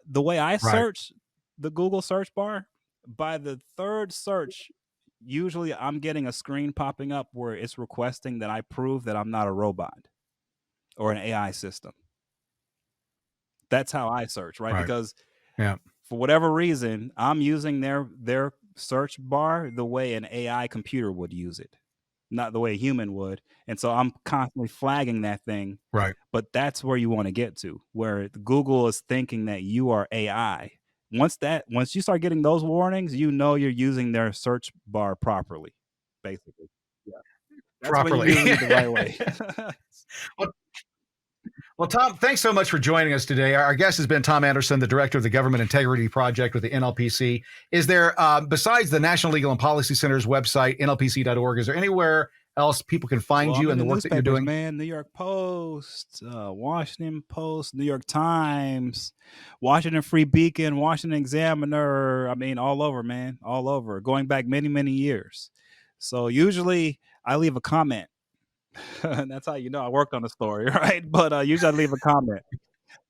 the way I search the Google search bar, by the third search, usually I'm getting a screen popping up where it's requesting that I prove that I'm not a robot or an AI system. That's how I search, right? Because for whatever reason, I'm using their search bar the way an AI computer would use it, not the way a human would. And so I'm constantly flagging that thing. Right. But that's where you want to get to, where Google is thinking that you are AI. Once you start getting those warnings, you know you're using their search bar properly, basically. Yeah. That's properly. When you use it the right way. Well, Tom, thanks so much for joining us today. Our guest has been Tom Anderson, the director of the Government Integrity Project with the NLPC. Is there, besides the National Legal and Policy Center's website, nlpc.org, is there anywhere else people can find you and the work that you're doing? Man, New York Post, Washington Post, New York Times, Washington Free Beacon, Washington Examiner. I mean, all over, man, all over, going back many, many years. So usually I leave a comment. And that's how you know I worked on the story, right? But usually I leave a comment,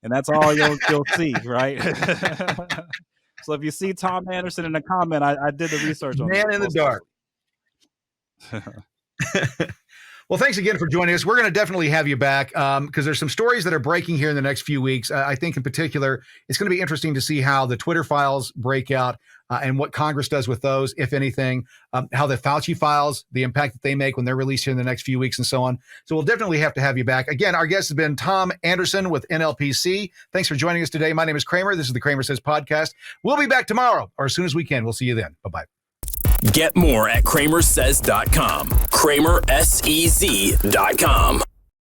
and that's all you'll see, right? So if you see Tom Anderson in the comment, I did the research on Man in the dark. Well, thanks again for joining us. We're going to definitely have you back because there's some stories that are breaking here in the next few weeks. I think in particular, it's going to be interesting to see how the Twitter files break out and what Congress does with those, if anything, how the Fauci files, the impact that they make when they're released here in the next few weeks and so on. So we'll definitely have to have you back. Again, our guest has been Tom Anderson with NLPC. Thanks for joining us today. My name is Kramer. This is the CramerSez podcast. We'll be back tomorrow or as soon as we can. We'll see you then. Bye-bye. Get more at CramerSez.com. CramerSez.com.